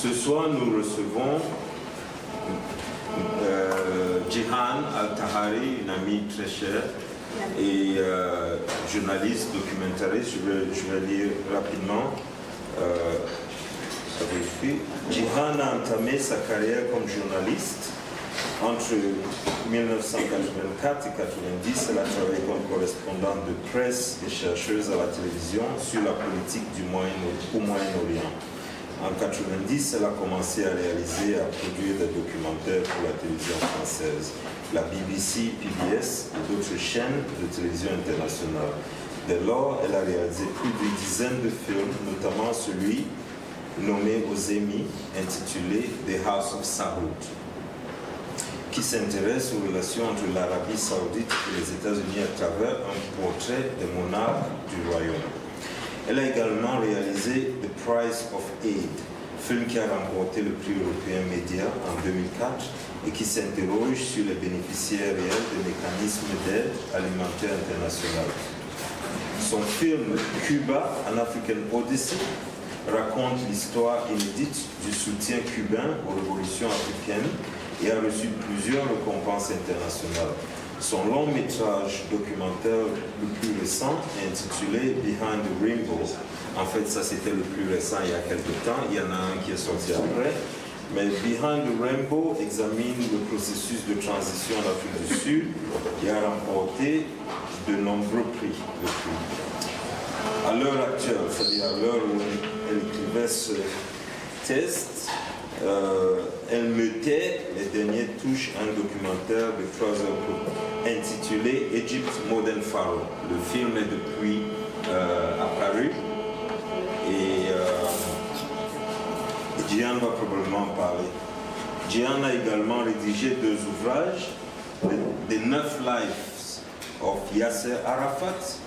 Ce soir, nous recevons Jihan Al-Tahari, une amie très chère et journaliste, documentariste. Je vais lire rapidement. Jihan a entamé sa carrière comme journaliste. Entre 1984 et 1990, elle a travaillé comme correspondante de presse et chercheuse à la télévision sur la politique du Moyen-Orient. En 1990, elle a commencé à réaliser et à produire des documentaires pour la télévision française, la BBC, PBS et d'autres chaînes de télévision internationales. Dès lors, elle a réalisé plus d'une dizaine de films, notamment celui nommé aux Emmy, intitulé The House of Saoud, qui s'intéresse aux relations entre l'Arabie saoudite et les États-Unis à travers un portrait des monarques du royaume. Elle a également réalisé The Price of Aid, film qui a remporté le prix européen Média en 2004 et qui s'interroge sur les bénéficiaires réels des mécanismes d'aide alimentaire internationale. Son film Cuba, An African Odyssey, raconte l'histoire inédite du soutien cubain aux révolutions africaines et a reçu plusieurs récompenses internationales. Son long métrage documentaire le plus récent, intitulé Behind the Rainbow, en fait ça c'était le plus récent il y a quelques temps, il y en a un qui est sorti après, mais Behind the Rainbow examine le processus de transition en Afrique du Sud et a remporté de nombreux prix depuis. À l'heure actuelle, c'est-à-dire à l'heure où elle écrivait ce test, elle mettait les dernières touches à un documentaire de 3 heures intitulé Egypt Modern Pharaoh. Le film est depuis apparu et Jihan va probablement en parler. Jihan a également rédigé 2 ouvrages, The 9 Lives of Yasser Arafat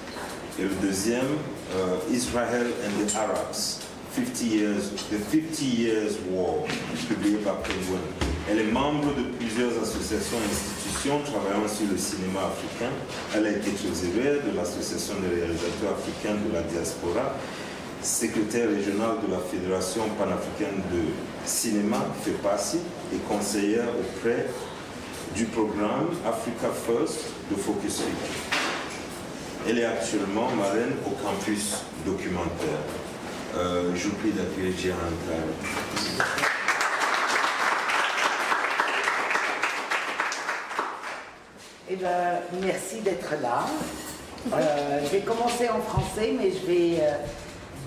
et le deuxième, Israel and the Arabs. The 50 Years War, publié par Penguin. Elle est membre de plusieurs associations et institutions travaillant sur le cinéma africain. Elle a été trésorière de l'Association des réalisateurs africains de la diaspora, secrétaire régionale de la Fédération panafricaine de cinéma, FEPACI, et conseillère auprès du programme Africa First de Focus Week. Elle est actuellement marraine au campus documentaire. Je vous prie d'accueillir Jihan. Eh bien, merci d'être là. Je vais commencer en français, mais je vais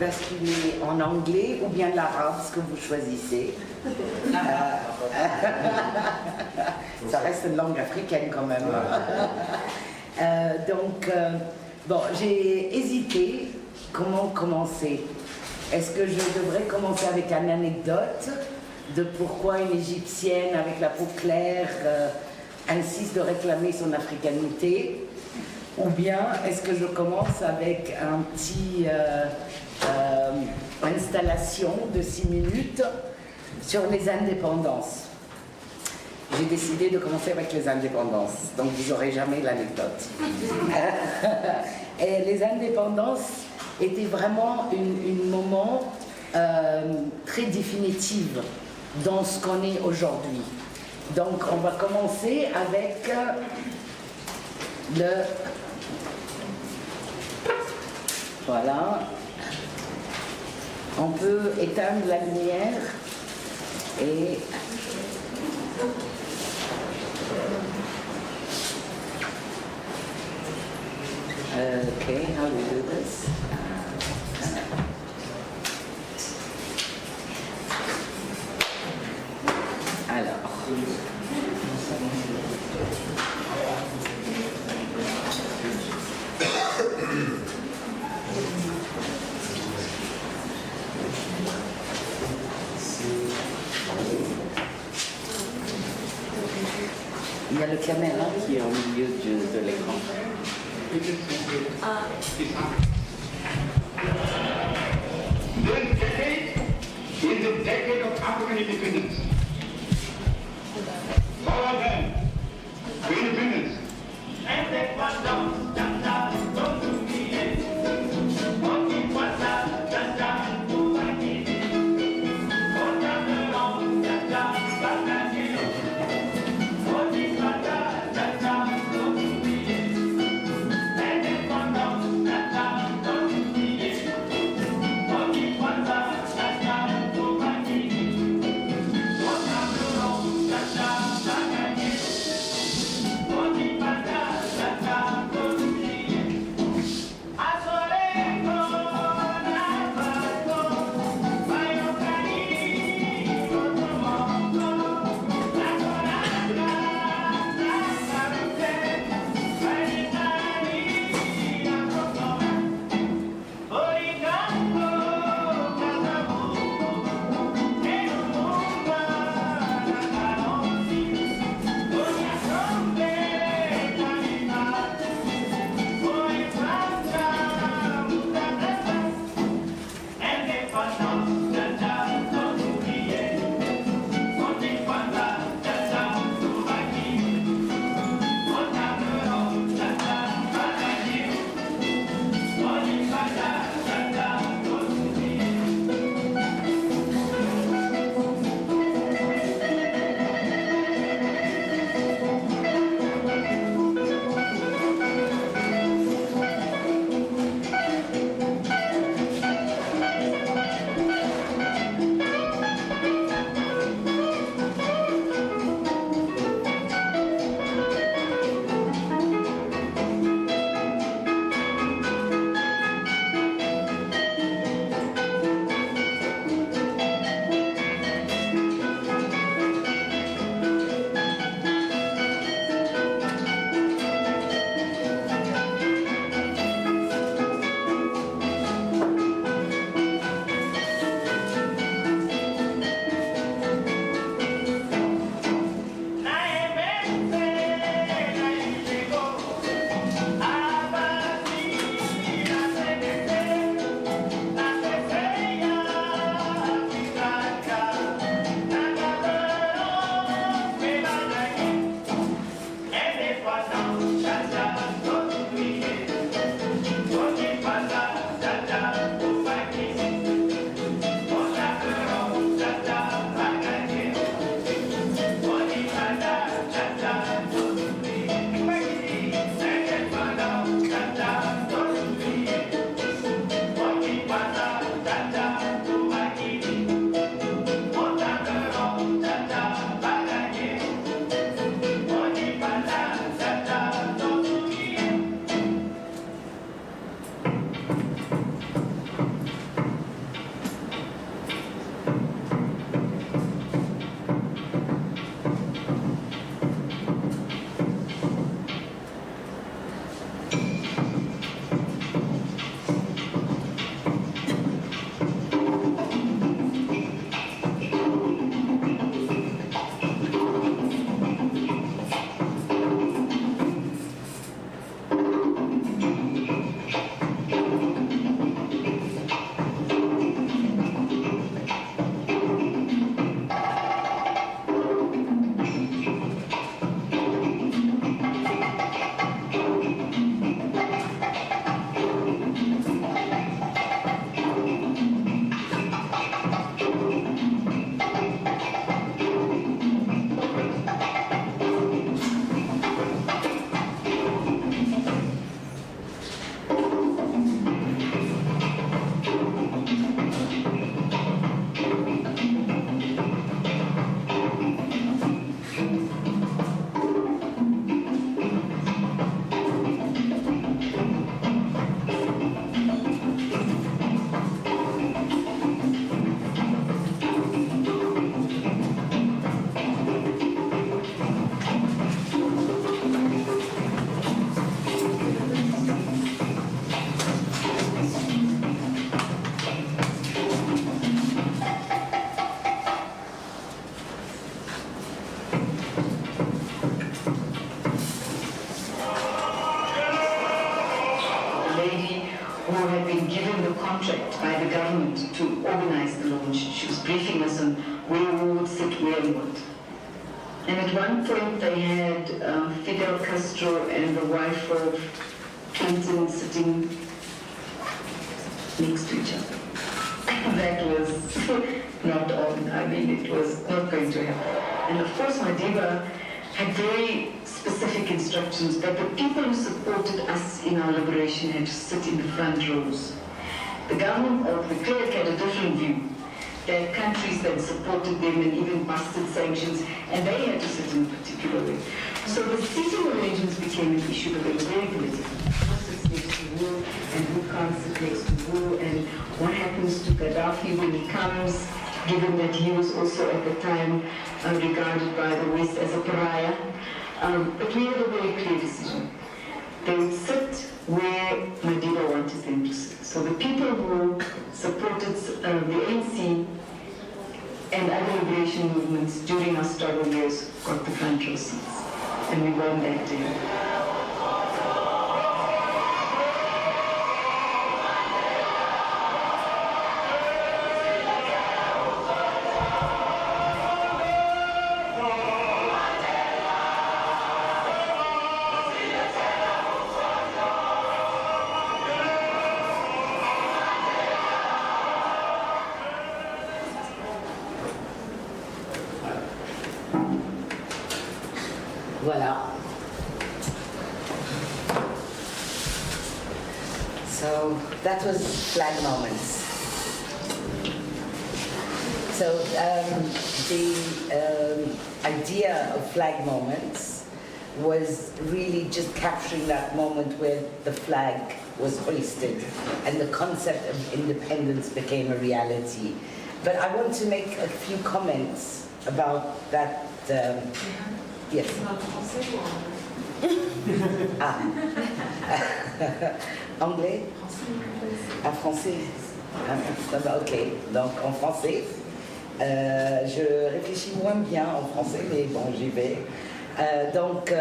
basculer en anglais ou bien l'arabe, ce que vous choisissez. Ça reste une langue africaine quand même. Bon, j'ai hésité comment commencer. Est-ce que je devrais commencer avec une anecdote de pourquoi une Égyptienne avec la peau claire insiste de réclamer son africanité? Ou bien est-ce que je commence avec un petit installation de 6 minutes sur les indépendances? J'ai décidé de commencer avec les indépendances, donc vous n'aurez jamais l'anecdote. Et les indépendances était vraiment un moment très définitif dans ce qu'on est aujourd'hui. Donc on va commencer avec le... Voilà. On peut éteindre la lumière et... Okay, how do we do this? Alors. Il y a le caméra qui est au milieu de l'écran. This decade is the decade of African independence. Follow them to independence. who had been given the contract by the government to organize the launch. She was briefing us on where we would sit, where and what. And at one point they had Fidel Castro and the wife of Clinton sitting next to each other. That was not on. I mean, it was not going to happen. And of course, Madiba had very specific instructions that the people who supported us in our liberation had to sit in the front rows. The government of the clerk had a different view. There are countries that supported them and even busted sanctions, and they had to sit in a particular way. So the seating arrangements became an issue, but they were very political. Who sits next to who, and who can't sit next to who, and what happens to Gaddafi when he comes, given that he was also at the time regarded by the West as a pariah. But we had a very clear decision. They would sit where Madiba wanted them to sit. So the people who supported the ANC and other liberation movements during our struggle years got the front row seats. And we won that day. Voilà. So that was flag moments. So the idea of flag moments was really just capturing that moment where the flag was hoisted and the concept of independence became a reality. But I want to make a few comments about that. Yes. Ah. Anglais? Ah, français? Ah, ok, donc en français. Je réfléchis moins bien en français, mais bon, j'y vais. Donc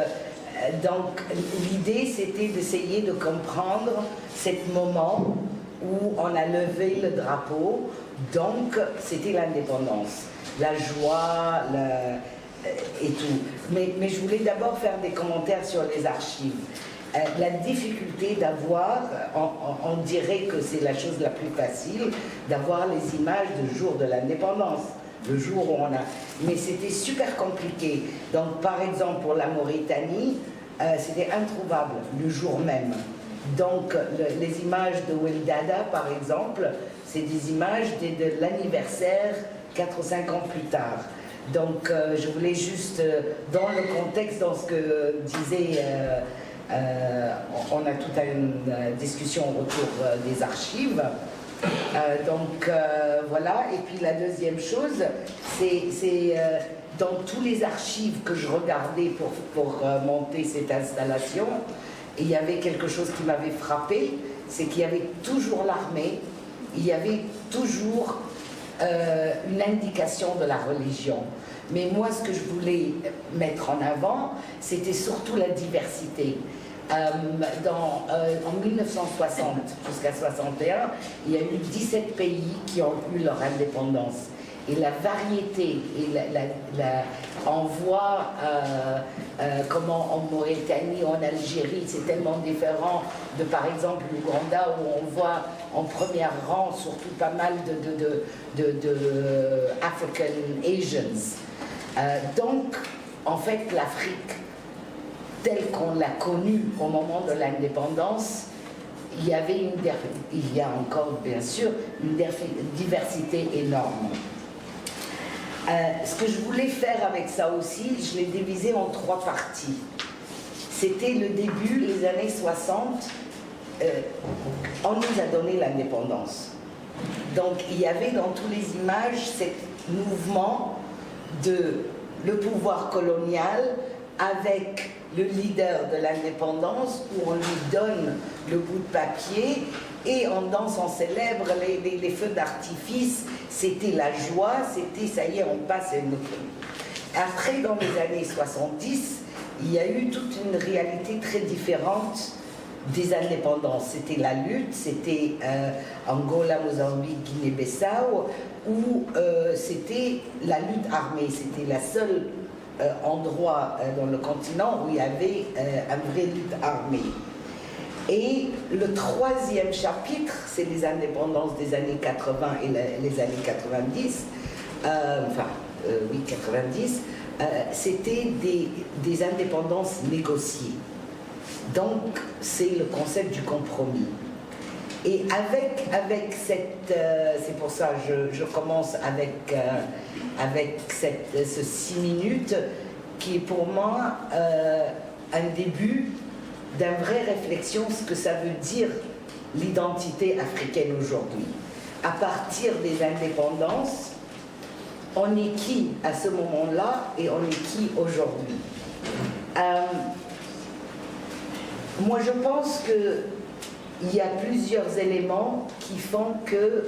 l'idée, c'était d'essayer de comprendre ce moment où on a levé le drapeau. Donc, c'était l'indépendance, la joie, et tout. Mais je voulais d'abord faire des commentaires sur les archives. La difficulté d'avoir, on dirait que c'est la chose la plus facile, d'avoir les images du jour de l'indépendance, le jour où on a... Mais c'était super compliqué. Donc, par exemple, pour la Mauritanie, c'était introuvable le jour même. Donc, les images de Oueldada, par exemple, c'est des images de l'anniversaire 4 ou 5 ans plus tard. Donc, je voulais juste, dans le contexte, dans ce que disait, on a toute une discussion autour des archives. Voilà. Et puis la deuxième chose, c'est dans tous les archives que je regardais pour monter cette installation, il y avait quelque chose qui m'avait frappé, c'est qu'il y avait toujours l'armée, il y avait toujours une indication de la religion. Mais moi, ce que je voulais mettre en avant, c'était surtout la diversité. En 1960 jusqu'à 61, il y a eu 17 pays qui ont eu leur indépendance. Et la variété, et on voit comment en Mauritanie, en Algérie, c'est tellement différent de, par exemple, l'Ouganda, où on voit en premier rang surtout pas mal de African Asians. Donc, en fait, l'Afrique, telle qu'on l'a connue au moment de l'indépendance, il y a encore, bien sûr, une diversité énorme. Ce que je voulais faire avec ça aussi, je l'ai divisé en 3 parties. C'était le début, les années 60, on nous a donné l'indépendance. Donc il y avait dans toutes les images ce mouvement de le pouvoir colonial avec le leader de l'indépendance, où on lui donne le bout de papier et en danse, on célèbre les feux d'artifice. C'était la joie, c'était ça y est, on passe une autre. Après, dans les années 70, il y a eu toute une réalité très différente des indépendances. C'était la lutte, c'était Angola, Mozambique, Guinée-Bissau, où c'était la lutte armée. C'était la seule endroit dans le continent où il y avait une vraie lutte armée. Et le troisième chapitre, c'est les indépendances des années 80 et les années 90, 90, c'était des indépendances négociées. Donc, c'est le concept du compromis. Et avec cette... c'est pour ça que je commence avec ce 6 minutes, qui est pour moi un début d'une vraie réflexion, ce que ça veut dire l'identité africaine aujourd'hui. À partir des indépendances, on est qui à ce moment-là et on est qui aujourd'hui? Moi, je pense qu'il y a plusieurs éléments qui font que,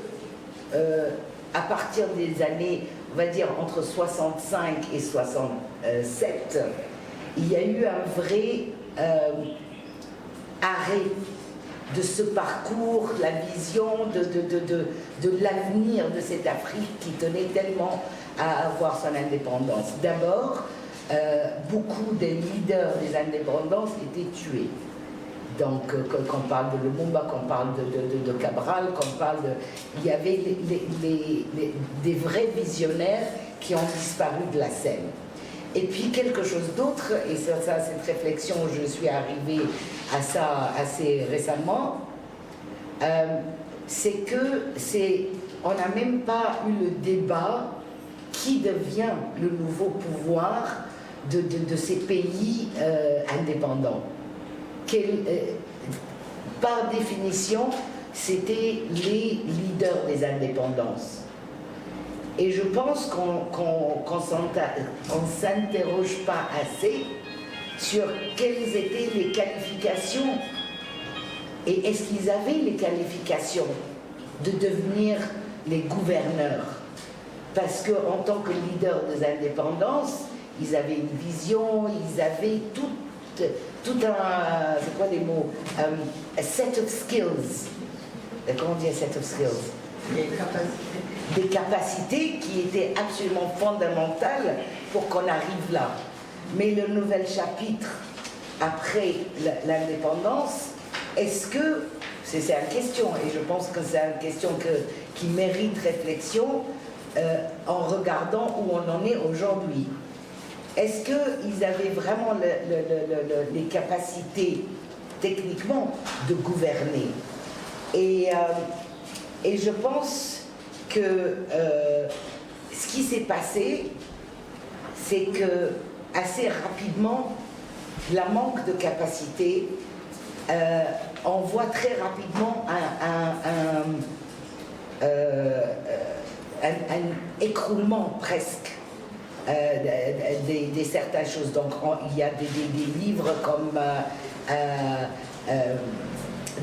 à partir des années, on va dire entre 65 et 67, il y a eu un vrai arrêt de ce parcours, la vision de l'avenir de cette Afrique qui tenait tellement à avoir son indépendance. D'abord, beaucoup des leaders des indépendances étaient tués. Donc, quand on parle de Lumumba, quand on parle de Cabral, quand on parle il y avait des vrais visionnaires qui ont disparu de la scène. Et puis quelque chose d'autre, et ça cette réflexion, je suis arrivée à ça assez récemment, c'est que on n'a même pas eu le débat qui devient le nouveau pouvoir de ces pays indépendants. Par définition, c'était les leaders des indépendances. Et je pense qu'on ne s'interroge pas assez sur quelles étaient les qualifications et est-ce qu'ils avaient les qualifications de devenir les gouverneurs. Parce qu'en tant que leader des indépendances, ils avaient une vision, ils avaient tout un, c'est quoi les mots, a set of skills. Comment on dit a set of skills? Des capacités qui étaient absolument fondamentales pour qu'on arrive là. Mais le nouvel chapitre, après l'indépendance, est-ce que, c'est une question, et je pense que c'est une question qui mérite réflexion en regardant où on en est aujourd'hui. Est-ce qu'ils avaient vraiment les capacités, techniquement, de gouverner? Et je pense que ce qui s'est passé, c'est que assez rapidement, la manque de capacité, on voit très rapidement un écroulement presque des certaines choses. Donc il y a des livres comme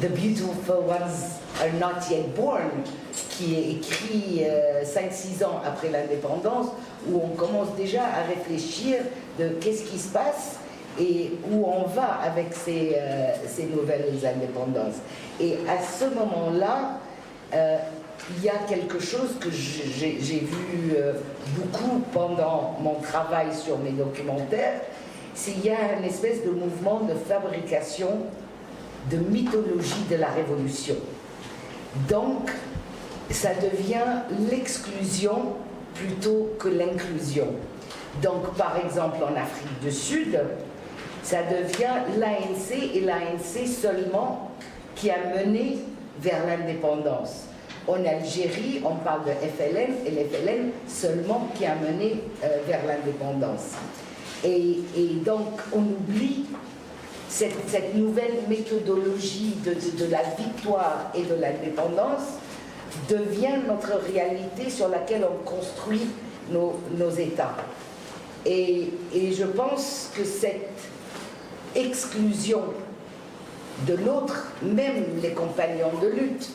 The Beautiful Ones Are Not Yet Born, qui est écrit 5-6 ans après l'indépendance, où on commence déjà à réfléchir de qu'est-ce qui se passe et où on va avec ces nouvelles indépendances. Et à ce moment-là, il y a quelque chose que j'ai vu beaucoup pendant mon travail sur mes documentaires, c'est qu'il y a une espèce de mouvement de fabrication de mythologie de la Révolution. Donc, ça devient l'exclusion plutôt que l'inclusion. Donc, par exemple, en Afrique du Sud, ça devient l'ANC et l'ANC seulement qui a mené vers l'indépendance. En Algérie, on parle de FLN et l'FLN seulement qui a mené vers l'indépendance. Et donc, on oublie cette nouvelle méthodologie de la victoire et de l'indépendance devient notre réalité sur laquelle on construit nos États. Et je pense que cette exclusion de l'autre, même les compagnons de lutte,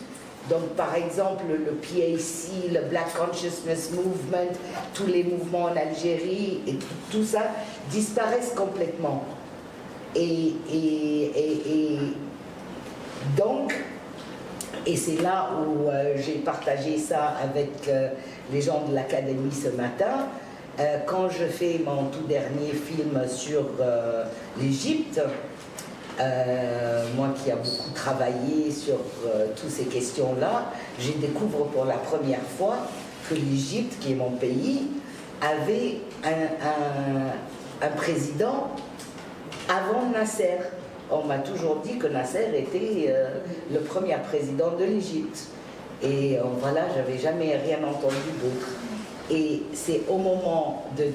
donc par exemple le PAC, le Black Consciousness Movement, tous les mouvements en Algérie, et tout ça disparaissent complètement. Et Donc, et c'est là où j'ai partagé ça avec les gens de l'Académie ce matin, quand je fais mon tout dernier film sur l'Égypte, moi qui a beaucoup travaillé sur toutes ces questions-là, je découvre pour la première fois que l'Égypte, qui est mon pays, avait un président avant Nasser. On m'a toujours dit que Nasser était le premier président de l'Égypte. Et voilà, j'avais jamais rien entendu d'autre. Et c'est au moment des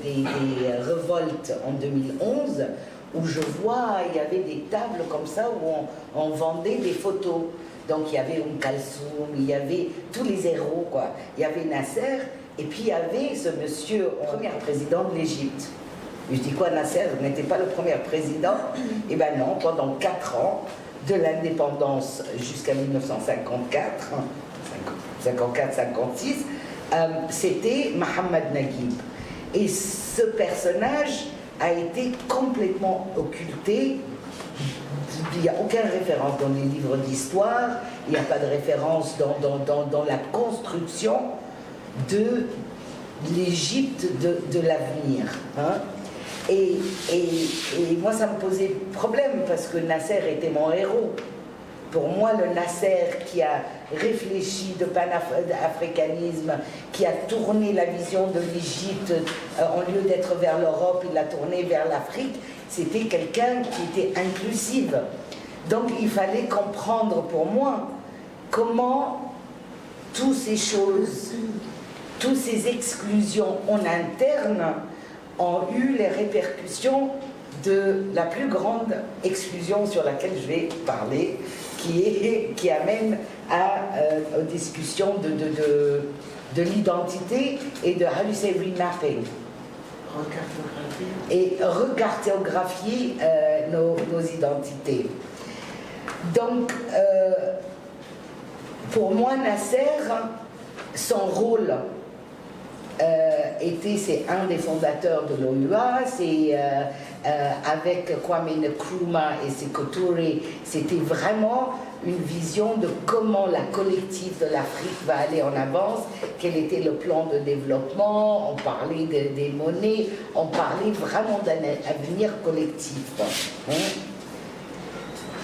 révoltes en 2011 où je vois, il y avait des tables comme ça où on vendait des photos. Donc il y avait Kalsoum, il y avait tous les héros, quoi. Il y avait Nasser, et puis il y avait ce monsieur, premier président de l'Égypte. Je dis quoi, Nasser n'était pas le premier président? Eh bien non, pendant 4 ans, de l'indépendance jusqu'à 1954, 54-56, c'était Mohamed Naguib. Et ce personnage a été complètement occulté. Il n'y a aucune référence dans les livres d'histoire, il n'y a pas de référence dans la construction de l'Égypte de l'avenir. Hein. Et moi, ça me posait problème parce que Nasser était mon héros. Pour moi, le Nasser qui a réfléchi de panafricanisme, qui a tourné la vision de l'Égypte, au lieu d'être vers l'Europe, il l'a tourné vers l'Afrique, c'était quelqu'un qui était inclusif. Donc il fallait comprendre pour moi comment toutes ces choses, toutes ces exclusions en interne ont eu les répercussions de la plus grande exclusion sur laquelle je vais parler, qui amène aux discussions de l'identité et de how you say remapping. Et recartographier nos identités. Donc, pour moi, Nasser, son rôle c'est un des fondateurs de l'OUA, c'est avec Kwame Nkrumah et Sékou Touré, c'était vraiment une vision de comment la collective de l'Afrique va aller en avance, quel était le plan de développement, on parlait des monnaies, on parlait vraiment d'un avenir collectif. Hein.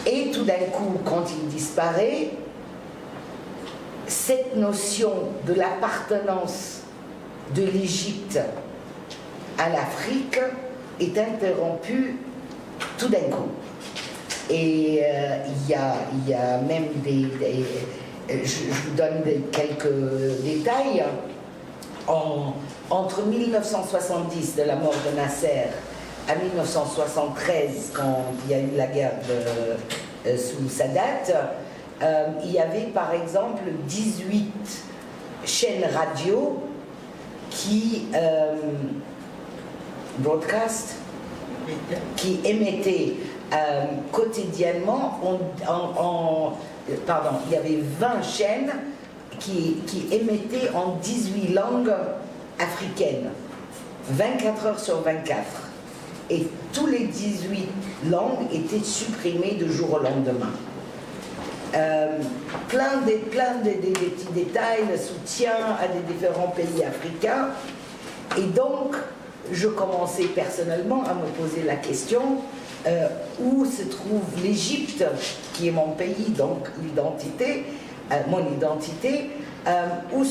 Et tout d'un coup, quand il disparaît, cette notion de l'appartenance de l'Égypte à l'Afrique est interrompue tout d'un coup. Et il y a même je vous donne quelques détails. Entre 1970, de la mort de Nasser, à 1973, quand il y a eu la guerre sous Sadat, il y avait par exemple 18 chaînes radio qui qui émettaient quotidiennement, il y avait 20 chaînes qui émettaient en 18 langues africaines, 24 heures sur 24. Et tous les 18 langues étaient supprimées de jour au lendemain. Plein de petits détails, le soutien à des différents pays africains. Et donc, je commençais personnellement à me poser la question où se trouve l'Égypte, qui est mon pays, donc l'identité, mon identité, où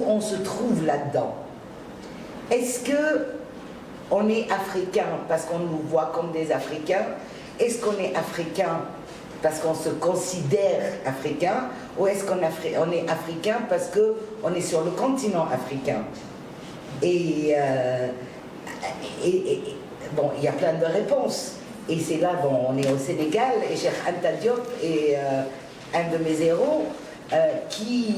on se trouve là-dedans. Est-ce qu'on est africain parce qu'on nous voit comme des Africains? Est-ce qu'on est africain parce qu'on se considère africain, ou est-ce qu'on est africain parce qu'on est sur le continent africain? Et bon, il y a plein de réponses. Et c'est là, bon, on est au Sénégal, et Cheikh Anta Diop est un de mes héros qui,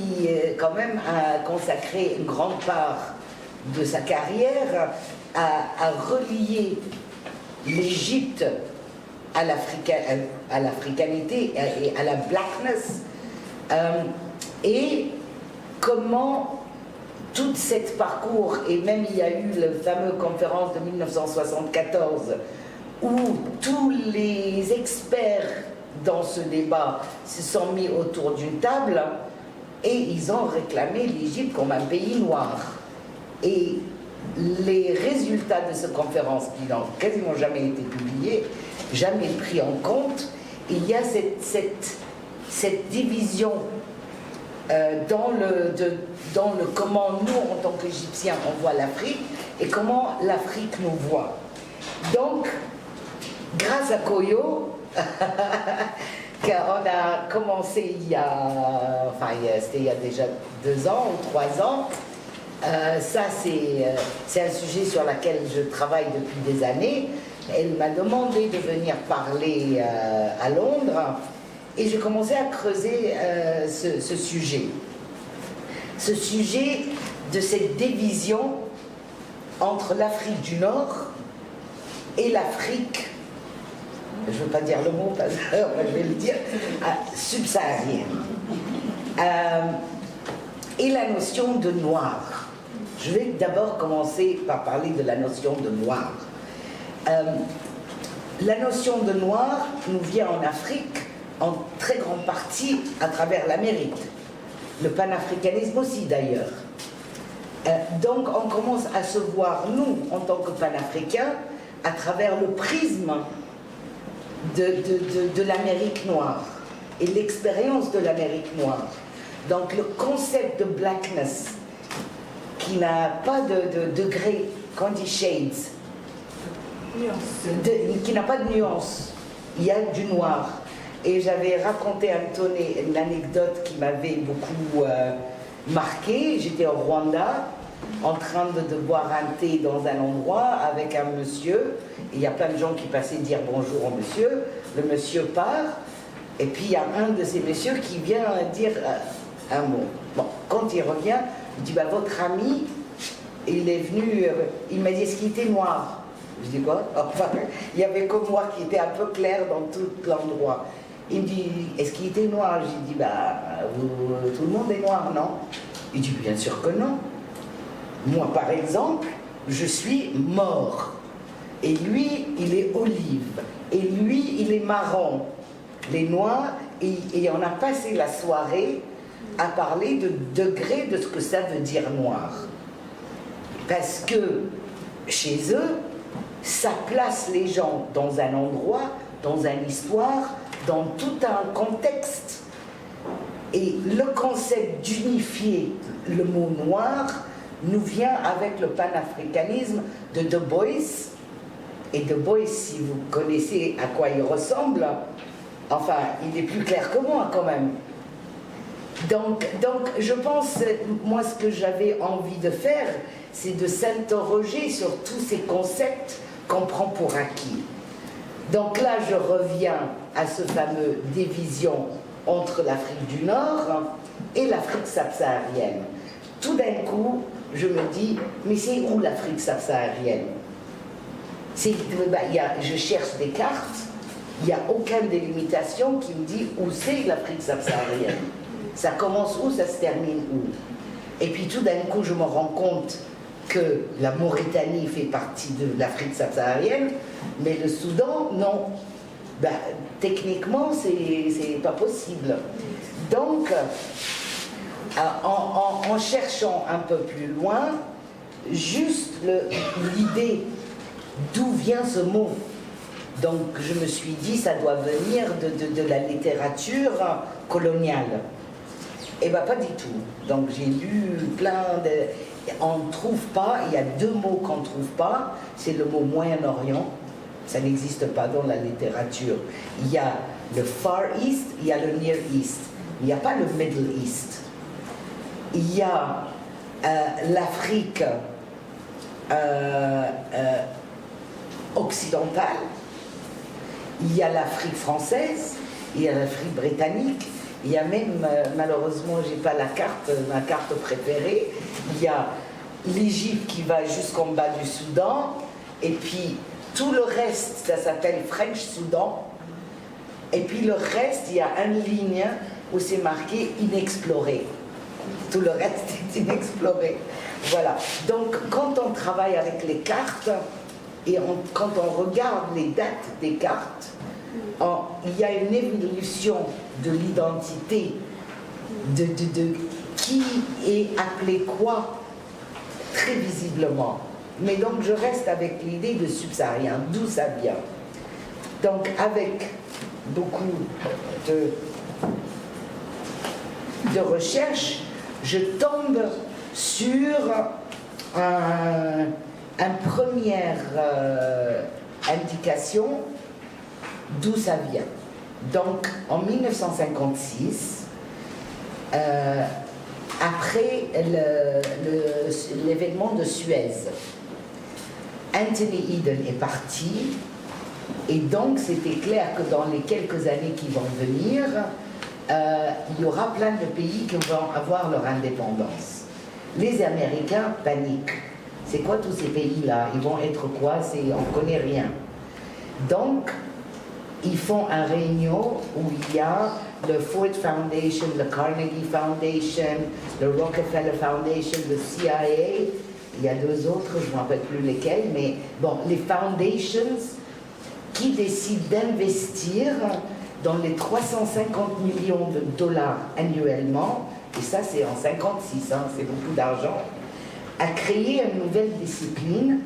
quand même, a consacré une grande part de sa carrière à relier l'Égypte à l'africanité et à la blackness, et comment tout cet parcours, et même il y a eu la fameuse conférence de 1974 où tous les experts dans ce débat, se sont mis autour d'une table et ils ont réclamé l'Égypte comme un pays noir. Et les résultats de cette conférence, qui n'ont quasiment jamais été publiés, jamais pris en compte, il y a cette division dans le comment nous, en tant qu'Égyptiens, on voit l'Afrique et comment l'Afrique nous voit. Donc, grâce à Koyo, on a commencé c'était il y a déjà 2 ans ou 3 ans. Ça, c'est un sujet sur lequel je travaille depuis des années. Elle m'a demandé de venir parler à Londres et j'ai commencé à creuser ce sujet. Ce sujet de cette division entre l'Afrique du Nord et l'Afrique, je ne veux pas dire le mot, parce que je vais le dire, subsaharienne. Et la notion de noir. Je vais d'abord commencer par parler de la notion de noir. La notion de noir nous vient en Afrique en très grande partie à travers l'Amérique. Le panafricanisme aussi d'ailleurs. Donc on commence à se voir, nous, en tant que panafricains, à travers le prisme de l'Amérique noire et l'expérience de l'Amérique noire. Donc le concept de blackness, qui n'a pas de degré, qu'on dit shades, qui n'a pas de nuance, il y a du noir. Et j'avais raconté à Antoné une anecdote qui m'avait beaucoup marqué. J'étais au Rwanda, en train de boire un thé dans un endroit avec un monsieur. Il y a plein de gens qui passaient dire bonjour au monsieur. Le monsieur part, et puis il y a un de ces messieurs qui vient dire un mot. Bon, quand il revient, il dit votre ami, il est venu, il m'a dit est-ce qu'il était noir? Je dis quoi? Enfin, il n'y avait que moi qui était un peu clair dans tout l'endroit. Il me dit est-ce qu'il était noir? J'ai dit tout le monde est noir, non? Il dit bien sûr que non. Moi par exemple, je suis mort. Et lui, il est olive. Et lui, il est marron. Les noirs, et on a passé la soirée à parler de degré de ce que ça veut dire noir. Parce que chez eux, ça place les gens dans un endroit, dans une histoire, dans tout un contexte. Et le concept d'unifier le mot noir nous vient avec le panafricanisme de Du Bois. Et Du Bois, si vous connaissez à quoi il ressemble, enfin, il est plus clair que moi quand même. Donc je pense, moi ce que j'avais envie de faire, c'est de s'interroger sur tous ces concepts qu'on prend pour acquis. Donc là, je reviens à ce fameux division entre l'Afrique du Nord et l'Afrique subsaharienne. Tout d'un coup, je me dis, mais c'est où l'Afrique subsaharienne? Je cherche des cartes, il n'y a aucune délimitation qui me dit où c'est l'Afrique subsaharienne. Ça commence où, ça se termine où? Et puis tout d'un coup, je me rends compte que la Mauritanie fait partie de l'Afrique subsaharienne, mais le Soudan, non. Techniquement, c'est pas possible. Donc, en cherchant un peu plus loin, juste l'idée d'où vient ce mot. Donc, je me suis dit, ça doit venir de la littérature coloniale. Eh bien, pas du tout. Donc, j'ai lu plein de... On ne trouve pas, il y a 2 mots qu'on ne trouve pas, c'est le mot Moyen-Orient, ça n'existe pas dans la littérature. Il y a le Far East, il y a le Near East, il n'y a pas le Middle East. Il y a l'Afrique occidentale, il y a l'Afrique française, il y a l'Afrique britannique, il y a même, malheureusement, j'ai pas la carte, ma carte préférée, il y a l'Égypte qui va jusqu'en bas du Soudan, et puis tout le reste, ça s'appelle French Soudan, et puis le reste, il y a une ligne où c'est marqué inexploré. Tout le reste est inexploré. Voilà. Donc, quand on travaille avec les cartes, et quand on regarde les dates des cartes, il y a une évolution de l'identité, de qui est appelé quoi, très visiblement. Mais donc je reste avec l'idée de subsaharien, d'où ça vient. Donc avec beaucoup de recherches, je tombe sur une première indication d'où ça vient. Donc en 1956, après l'événement de Suez, Anthony Eden est parti, et donc c'était clair que dans les quelques années qui vont venir, il y aura plein de pays qui vont avoir leur indépendance. Les Américains paniquent. C'est quoi tous ces pays-là? Ils vont être quoi? On ne connaît rien. Donc, ils font une réunion où il y a le Ford Foundation, le Carnegie Foundation, le Rockefeller Foundation, le CIA. Il y a deux autres, je ne me rappelle plus lesquels, mais bon, les foundations qui décident d'investir dans les 350 millions de dollars annuellement, et ça c'est en 56, hein, c'est beaucoup d'argent, à créer une nouvelle discipline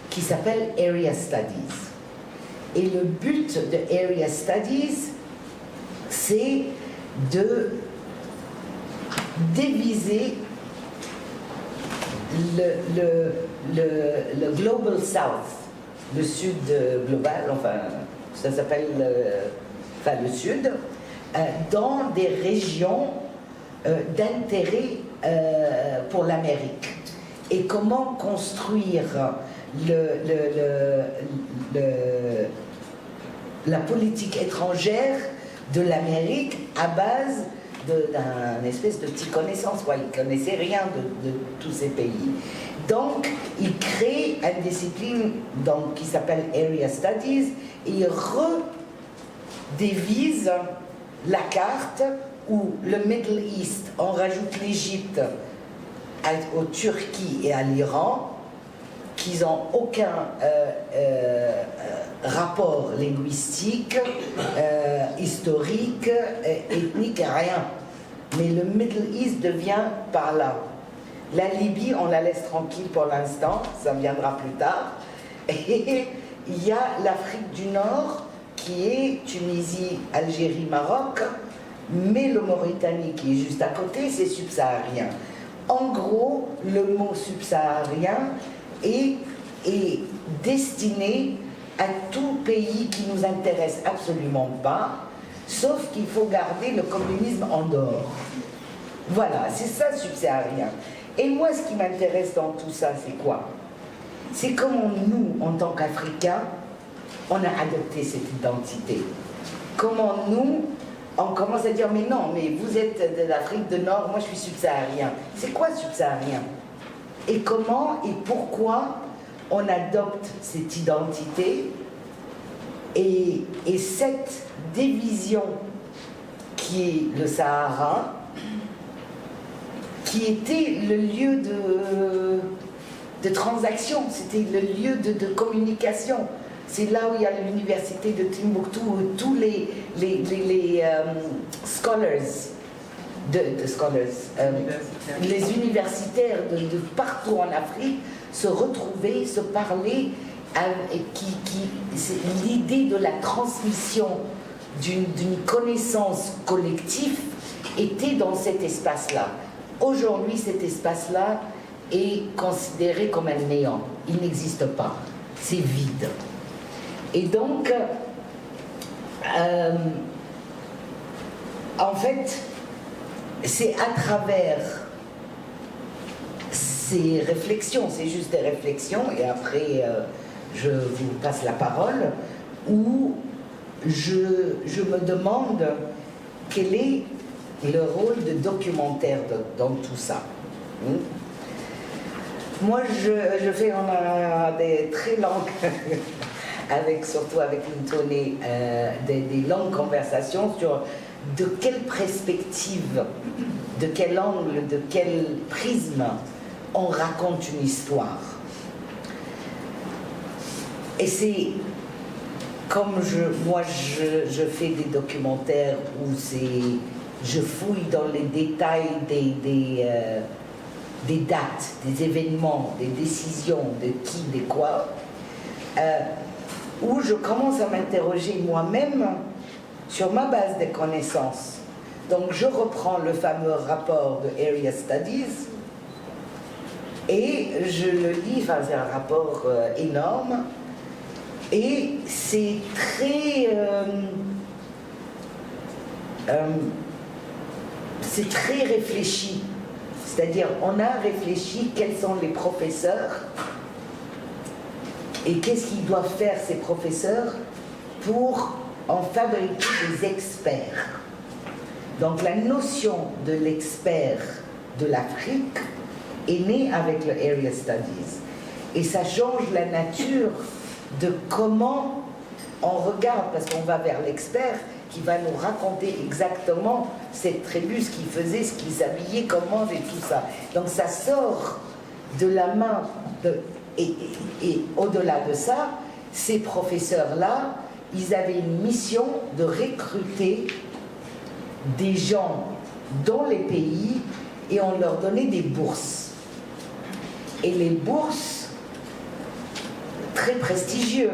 qui s'appelle Area Studies. Et le but de Area Studies, c'est de diviser le Global South, le Sud global, enfin, ça s'appelle le Sud, dans des régions d'intérêt pour l'Amérique. Et comment construire la politique étrangère de l'Amérique à base d'une espèce de petite connaissance, quoi. Ils ne connaissaient rien de tous ces pays. Donc, ils créent une discipline qui s'appelle Area Studies, et ils redévisent la carte où le Middle East, on rajoute l'Égypte au Turquie et à l'Iran, qui n'ont aucun rapport linguistique, historique, ethnique, rien. Mais le Middle East devient par là. La Libye, on la laisse tranquille pour l'instant, ça viendra plus tard. Et il y a l'Afrique du Nord, qui est Tunisie, Algérie, Maroc, mais le Mauritanie, qui est juste à côté, c'est subsaharien. En gros, le mot subsaharien est destiné à tout pays qui nous intéresse absolument pas, sauf qu'il faut garder le communisme en dehors. Voilà, c'est ça subsaharien. Et moi, ce qui m'intéresse dans tout ça, c'est quoi? C'est comment nous, en tant qu'Africains, on a adopté cette identité. Comment nous, on commence à dire, mais non, mais vous êtes de l'Afrique du Nord, moi je suis subsaharien. C'est quoi subsaharien? Et comment et pourquoi on adopte cette identité et cette division qui est le Sahara, qui était le lieu de transaction, c'était le lieu de communication. C'est là où il y a l'université de Timbuktu, où tous les les universitaires de partout en Afrique se retrouvaient, se parlaient, c'est l'idée de la transmission d'une connaissance collective était dans cet espace-là. Aujourd'hui, cet espace-là est considéré comme un néant. Il n'existe pas. C'est vide. Et donc, en fait, c'est à travers ces réflexions, c'est juste des réflexions, et après je vous passe la parole, où je me demande quel est le rôle de documentaire dans tout ça. Moi, je fais des très longues, surtout avec une tournée, des longues conversations sur de quelle perspective, de quel angle, de quel prisme on raconte une histoire. Et c'est comme je fais des documentaires où je fouille dans les détails des dates, des événements, des décisions, de qui, de quoi, où je commence à m'interroger moi-même sur ma base de connaissances. Donc je reprends le fameux rapport de Area Studies et je le lis, enfin c'est un rapport énorme, et c'est très réfléchi. C'est-à-dire, on a réfléchi quels sont les professeurs et qu'est-ce qu'ils doivent faire ces professeurs pour en fabriquer des experts. Donc la notion de l'expert de l'Afrique est née avec le Area Studies. Et ça change la nature de comment on regarde, parce qu'on va vers l'expert qui va nous raconter exactement cette tribu, ce qu'il faisait, ce qu'il s'habillait, comment et tout ça. Donc ça sort de la main et au-delà de ça, ces professeurs-là, ils avaient une mission de recruter des gens dans les pays et on leur donnait des bourses. Et les bourses, très prestigieuses.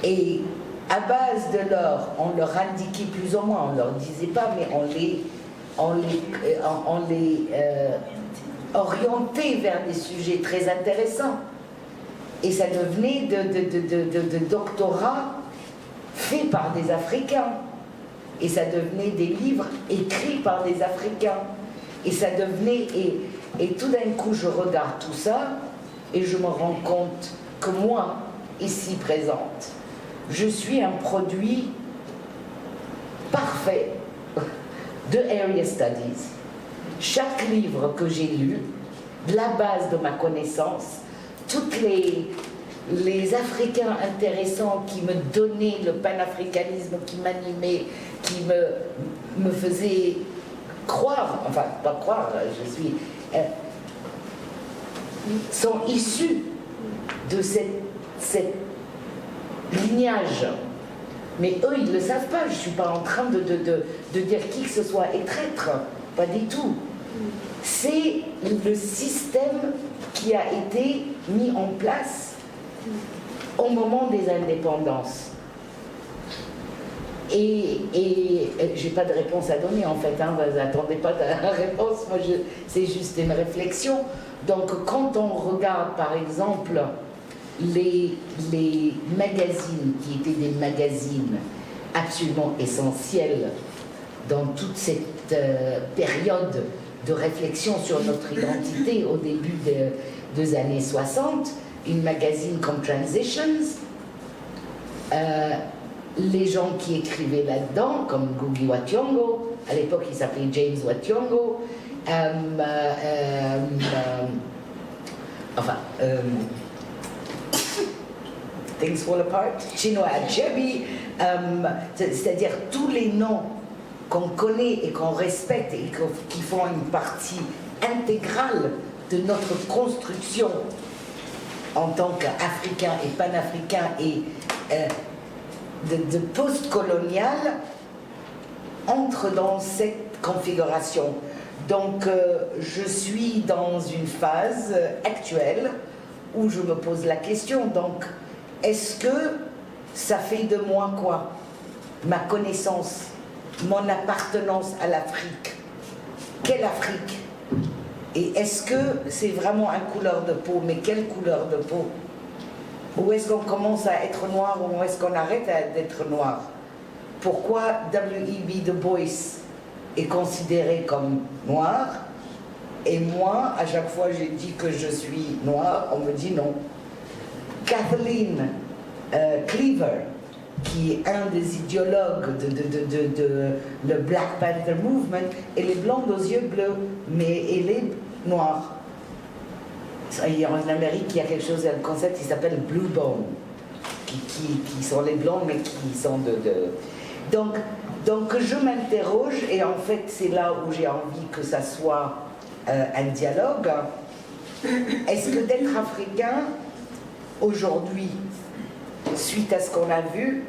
Et à base de l'or, on leur indiquait plus ou moins, on leur disait pas, mais on les orientait vers des sujets très intéressants. Et ça devenait de doctorats faits par des Africains. Et ça devenait des livres écrits par des Africains. Et ça devenait... Et tout d'un coup, je regarde tout ça et je me rends compte que moi, ici présente, je suis un produit parfait de Area Studies. Chaque livre que j'ai lu, la base de ma connaissance, toutes les Africains intéressants qui me donnaient le panafricanisme, qui m'animaient, qui me faisaient croire, enfin pas croire, je suis... sont issus de cette lignage. Mais eux, ils ne le savent pas. Je ne suis pas en train de dire qui que ce soit est traître. Pas du tout. C'est le système qui a été mis en place au moment des indépendances. Et j'ai pas de réponse à donner en fait, hein, vous n'attendez pas de la réponse, moi c'est juste une réflexion. Donc quand on regarde par exemple les magazines qui étaient des magazines absolument essentiels dans toute cette période de réflexion sur notre identité au début des années 60, une magazine comme Transitions, les gens qui écrivaient là-dedans, comme Ngugi wa Thiong'o, à l'époque il s'appelait James wa Thiong'o, Things Fall Apart, Chinua Achebe, c'est-à-dire tous les noms qu'on connaît et qu'on respecte et qui font une partie intégrale de notre construction en tant qu'Africains et panafricains et de post-colonial entre dans cette configuration. Donc je suis dans une phase actuelle où je me pose la question, donc est-ce que ça fait de moi quoi? Ma connaissance, mon appartenance à l'Afrique. Quelle Afrique? Et est-ce que c'est vraiment une couleur de peau? Mais quelle couleur de peau? Où est-ce qu'on commence à être noir ou où est-ce qu'on arrête d'être noir? Pourquoi W.E.B. Du Bois est considéré comme noir et moi, à chaque fois j'ai dit que je suis noir, on me dit non. Kathleen Cleaver, qui est un des idéologues de le Black Panther Movement, elle est blonde aux yeux bleus, mais elle est noire. En Amérique, il y a quelque chose, un concept qui s'appelle Blue Bone, qui sont les blondes, mais qui sont Donc je m'interroge, et en fait c'est là où j'ai envie que ça soit un dialogue. Est-ce que d'être africain, aujourd'hui, suite à ce qu'on a vu,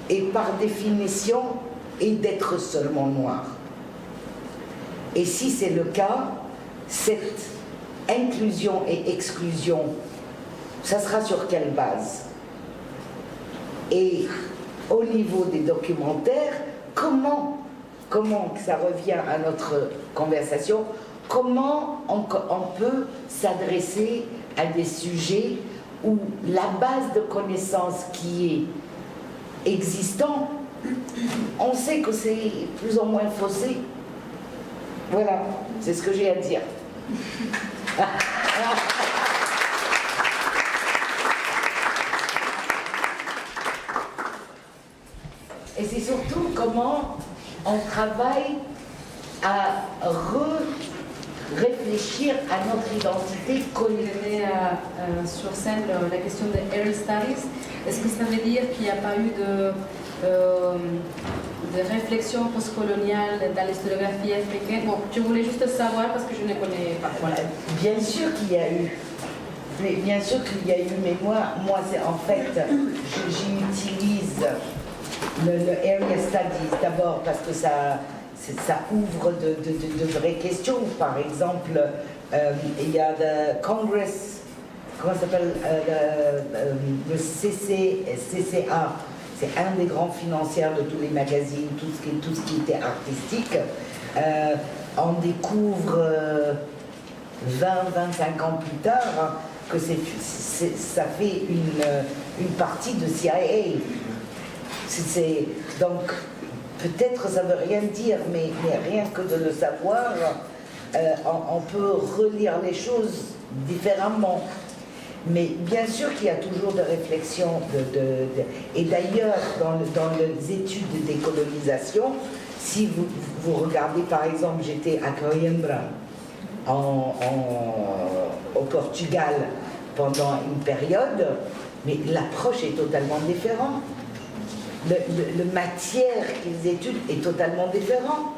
et par définition, est d'être seulement noir. Et si c'est le cas, cette inclusion et exclusion, ça sera sur quelle base? Et au niveau des documentaires, comment ça revient à notre conversation, comment on peut s'adresser à des sujets où la base de connaissances qui est existante, on sait que c'est plus ou moins faussé. Voilà, c'est ce que j'ai à dire. Et c'est surtout comment on travaille à réfléchir à notre identité collective. Sur scène la question des Area Studies. Est-ce que ça veut dire qu'il n'y a pas eu de réflexion postcoloniale dans l'historiographie africaine? Bon, je voulais juste savoir parce que je ne connais pas. Voilà. Bien sûr qu'il y a eu. Mais bien sûr qu'il y a eu, mais moi c'est en fait, j'utilise le Area Studies d'abord parce que ça ouvre de vraies questions. Par exemple, il y a le Congress, comment ça s'appelle, le CCA, c'est un des grands financiers de tous les magazines, tout ce qui était artistique. On découvre 20-25 ans plus tard que ça fait une partie de CIA. Donc, peut-être ça ne veut rien dire, mais rien que de le savoir, on peut relire les choses différemment. Mais bien sûr qu'il y a toujours des réflexions. Et d'ailleurs, dans les études de décolonisation, si vous regardez par exemple, j'étais à Coimbra, au Portugal, pendant une période, mais l'approche est totalement différente. Le matière qu'ils étudient est totalement différent.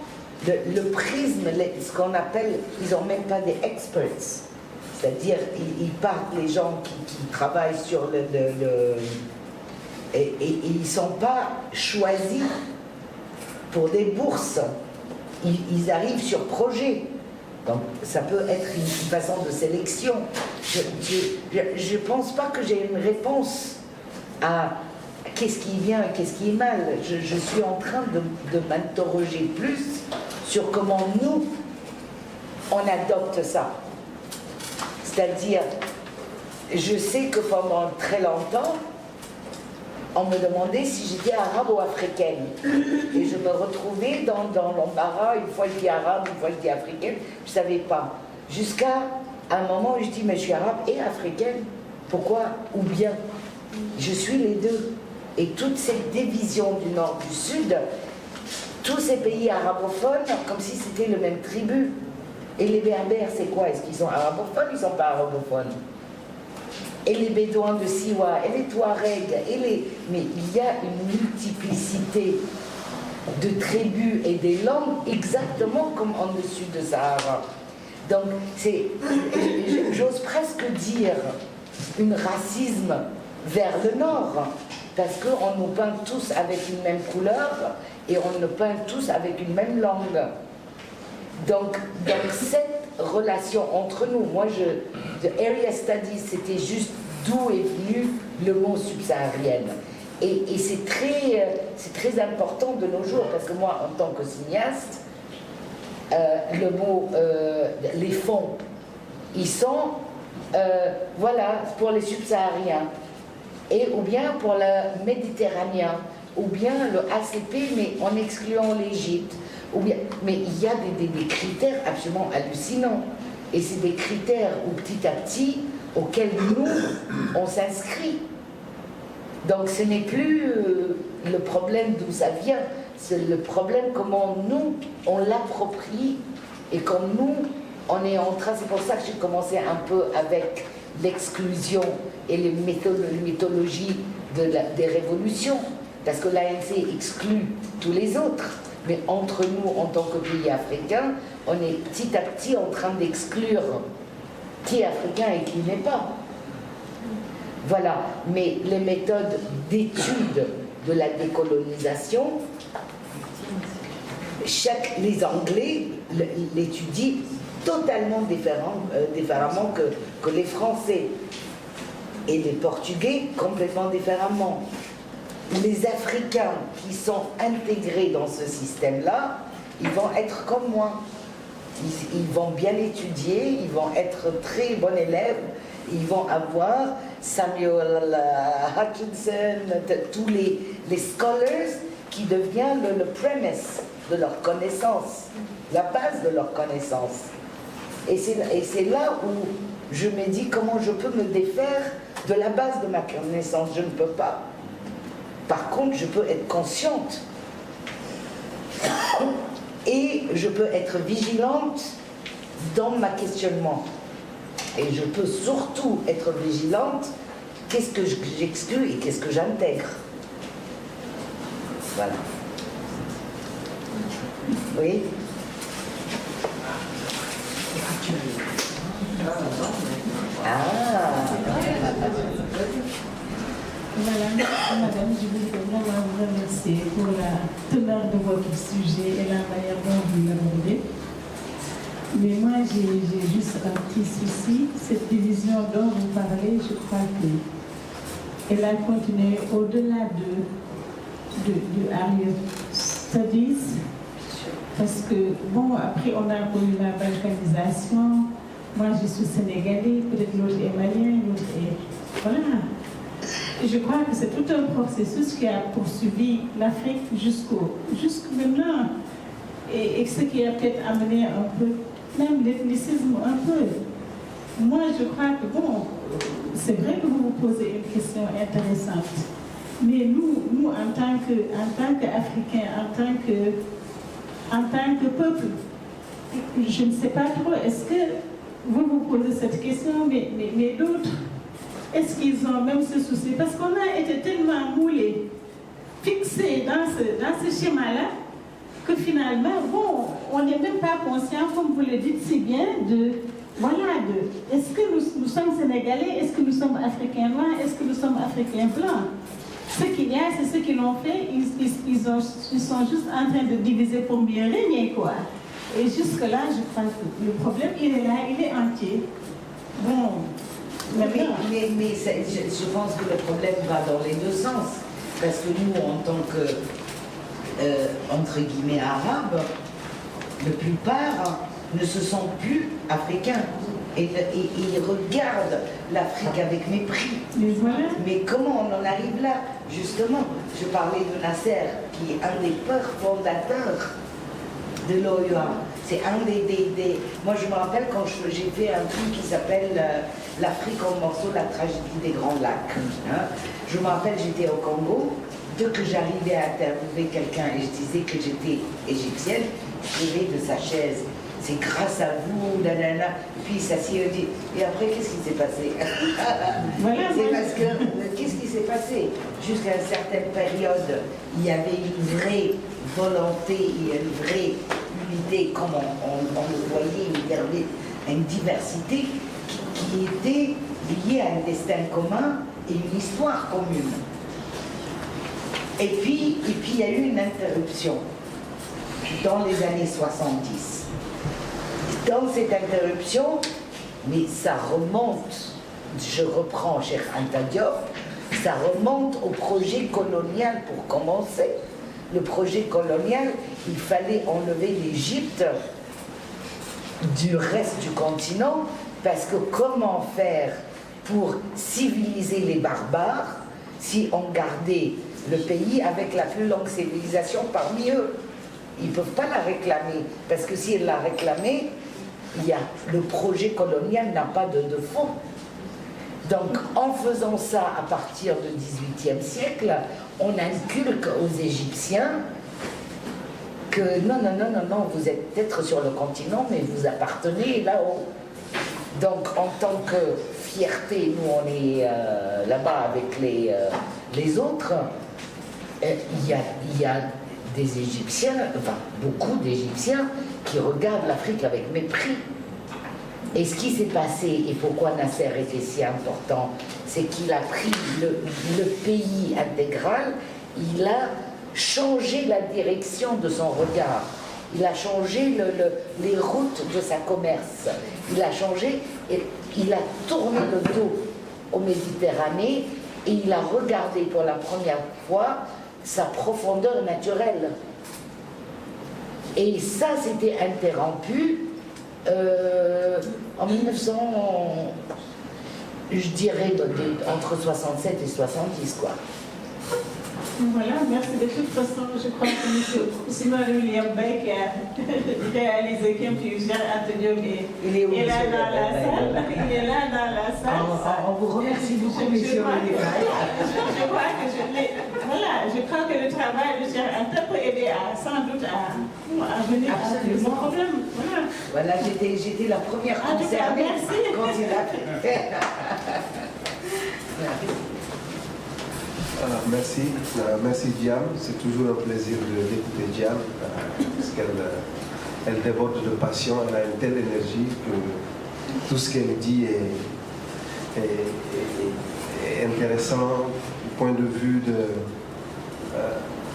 Le prisme, ce qu'on appelle, ils n'ont même pas des experts. C'est-à-dire, ils partent, les gens qui travaillent sur et ils ne sont pas choisis pour des bourses. Ils arrivent sur projet. Donc, ça peut être une façon de sélection. Je ne pense pas que j'ai une réponse à qu'est-ce qui est bien et qu'est-ce qui est mal. Je suis en train de m'interroger plus sur comment nous, on adopte ça. C'est-à-dire, je sais que pendant très longtemps, on me demandait si j'étais arabe ou africaine. Et je me retrouvais dans l'embarras, une fois je dis arabe, une fois je dis africaine, je ne savais pas. Jusqu'à un moment où je dis, mais je suis arabe et africaine. Pourquoi? Ou bien, je suis les deux. Et toute cette division du nord, du sud, tous ces pays arabophones, comme si c'était le même tribu. Et les berbères, c'est quoi? Est-ce qu'ils sont arabophones? Ils ne sont pas arabophones. Et les bédouins de Siwa, et les Touaregs, mais il y a une multiplicité de tribus et des langues exactement comme en dessus de Sahara. Donc, j'ose presque dire un racisme vers le nord, parce qu'on nous peint tous avec une même couleur et on nous peint tous avec une même langue. Donc cette relation entre nous, moi, the Area Studies, c'était juste d'où est venu le mot subsaharienne. Et c'est très important de nos jours, parce que moi, en tant que cinéaste, le mot, les fonds, ils sont, voilà, pour les subsahariens, ou bien pour le méditerranéen, ou bien le ACP, mais en excluant l'Égypte. Mais il y a des critères absolument hallucinants. Et c'est des critères où petit à petit, auxquels nous, on s'inscrit. Donc ce n'est plus le problème d'où ça vient, c'est le problème comment nous, on l'approprie et comme nous, on est en train, c'est pour ça que j'ai commencé un peu avec l'exclusion et les mythologies des révolutions, parce que l'ANC exclut tous les autres. Mais entre nous, en tant que pays africains, on est petit à petit en train d'exclure qui est africain et qui n'est pas. Voilà, mais les méthodes d'étude de la décolonisation, les Anglais l'étudient totalement différemment que les Français, et les Portugais complètement différemment. Les Africains qui sont intégrés dans ce système-là, ils vont être comme moi. Ils vont bien étudier, ils vont être très bons élèves, ils vont avoir Samuel Hutchinson, tous les scholars qui deviennent le premise de leur connaissance, la base de leur connaissance. Et c'est là où je me dis comment je peux me défaire de la base de ma connaissance. Je ne peux pas. Par contre, je peux être consciente et je peux être vigilante dans ma questionnement. Et je peux surtout être vigilante, qu'est-ce que j'exclus et qu'est-ce que j'intègre. Voilà. Oui. Voilà, madame, je voulais vraiment vous remercier pour la teneur de votre sujet et la manière dont vous l'abordez. Mais moi, j'ai juste un petit souci. Cette division dont vous parlez, je crois qu'elle a continué au-delà de Higher Studies. Parce que, bon, après, on a eu la balkanisation. Moi, je suis sénégalais, peut-être l'autre est malien, l'autre est... Voilà. Et je crois que c'est tout un processus qui a poursuivi l'Afrique jusqu'à maintenant. Et ce qui a peut-être amené un peu, même l'ethnicisme un peu. Moi, je crois que, bon, c'est vrai que vous vous posez une question intéressante. Mais nous en tant qu'Africains, en tant que peuple, je ne sais pas trop, est-ce que vous vous posez cette question, mais d'autres, est-ce qu'ils ont même ce souci? Parce qu'on a été tellement moulés, fixés dans ce schéma-là, que finalement, bon, on n'est même pas conscient, comme vous le dites si bien, est-ce que nous sommes Sénégalais, est-ce que nous sommes Africains noirs, est-ce que nous sommes Africains blancs? Ce qu'il y a, c'est ce qu'ils ont fait, ils sont juste en train de diviser pour mieux régner, quoi. Et jusque-là, je crois que le problème, il est là, il est entier. Bon, mais je pense que le problème va dans les deux sens. Parce que nous, en tant que, entre guillemets, arabes, la plupart ne se sentent plus africains. Et ils regardent l'Afrique avec mépris. Mais comment on en arrive là? Justement, je parlais de Nasser, qui est un des pères fondateurs de l'OUA. C'est un des... Moi, je me rappelle quand j'ai fait un truc qui s'appelle L'Afrique en morceaux, la tragédie des Grands Lacs. Hein. Je me rappelle, j'étais au Congo. Dès que j'arrivais à interviewer quelqu'un et je disais que j'étais égyptienne, je levais de sa chaise. C'est grâce à vous, nanana. Puis il s'assied et dit, et après, qu'est-ce qui s'est passé? C'est parce que, qu'est-ce qui s'est passé? Jusqu'à une certaine période, il y avait une vraie volonté et une vraie unité, comme on le voyait, une diversité qui était liée à un destin commun et une histoire commune. Et puis il y a eu une interruption dans les années 70. Dans cette interruption, mais ça remonte, je reprends Cheikh Anta Diop, ça remonte au projet colonial pour commencer. Le projet colonial, il fallait enlever l'Égypte du reste du continent, parce que comment faire pour civiliser les barbares si on gardait le pays avec la plus longue civilisation parmi eux? Ils ne peuvent pas la réclamer, parce que s'ils la réclamaient, le projet colonial n'a pas de fond. Donc, en faisant ça à partir du XVIIIe siècle, on inculque aux Égyptiens que non, vous êtes peut-être sur le continent, mais vous appartenez là-haut. Donc, en tant que fierté, nous, on est là-bas avec les autres, il y a des Égyptiens, enfin, beaucoup d'Égyptiens qui regardent l'Afrique avec mépris. Et ce qui s'est passé, et pourquoi Nasser était si important, c'est qu'il a pris le pays intégral, il a changé la direction de son regard, il a changé les routes de sa commerce, il a changé, et il a tourné le dos aux Méditerranée et il a regardé pour la première fois sa profondeur naturelle. Et ça, c'était interrompu en 1900, je dirais entre 67 et 70, quoi. Voilà, merci. De toute façon, je crois que M. Simon William Bay qui a réalisé Kim Fusion Antonio est là dans la salle. Il est là dans la salle. On vous remercie beaucoup, monsieur. Je crois que le travail de Cher Anta peut aider sans doute à venir à ce problème. Voilà, j'étais la première concernée quand il a fait. Merci Diam, c'est toujours un plaisir d'écouter Diam parce qu'elle déborde de passion, elle a une telle énergie que tout ce qu'elle dit est intéressant du point de vue de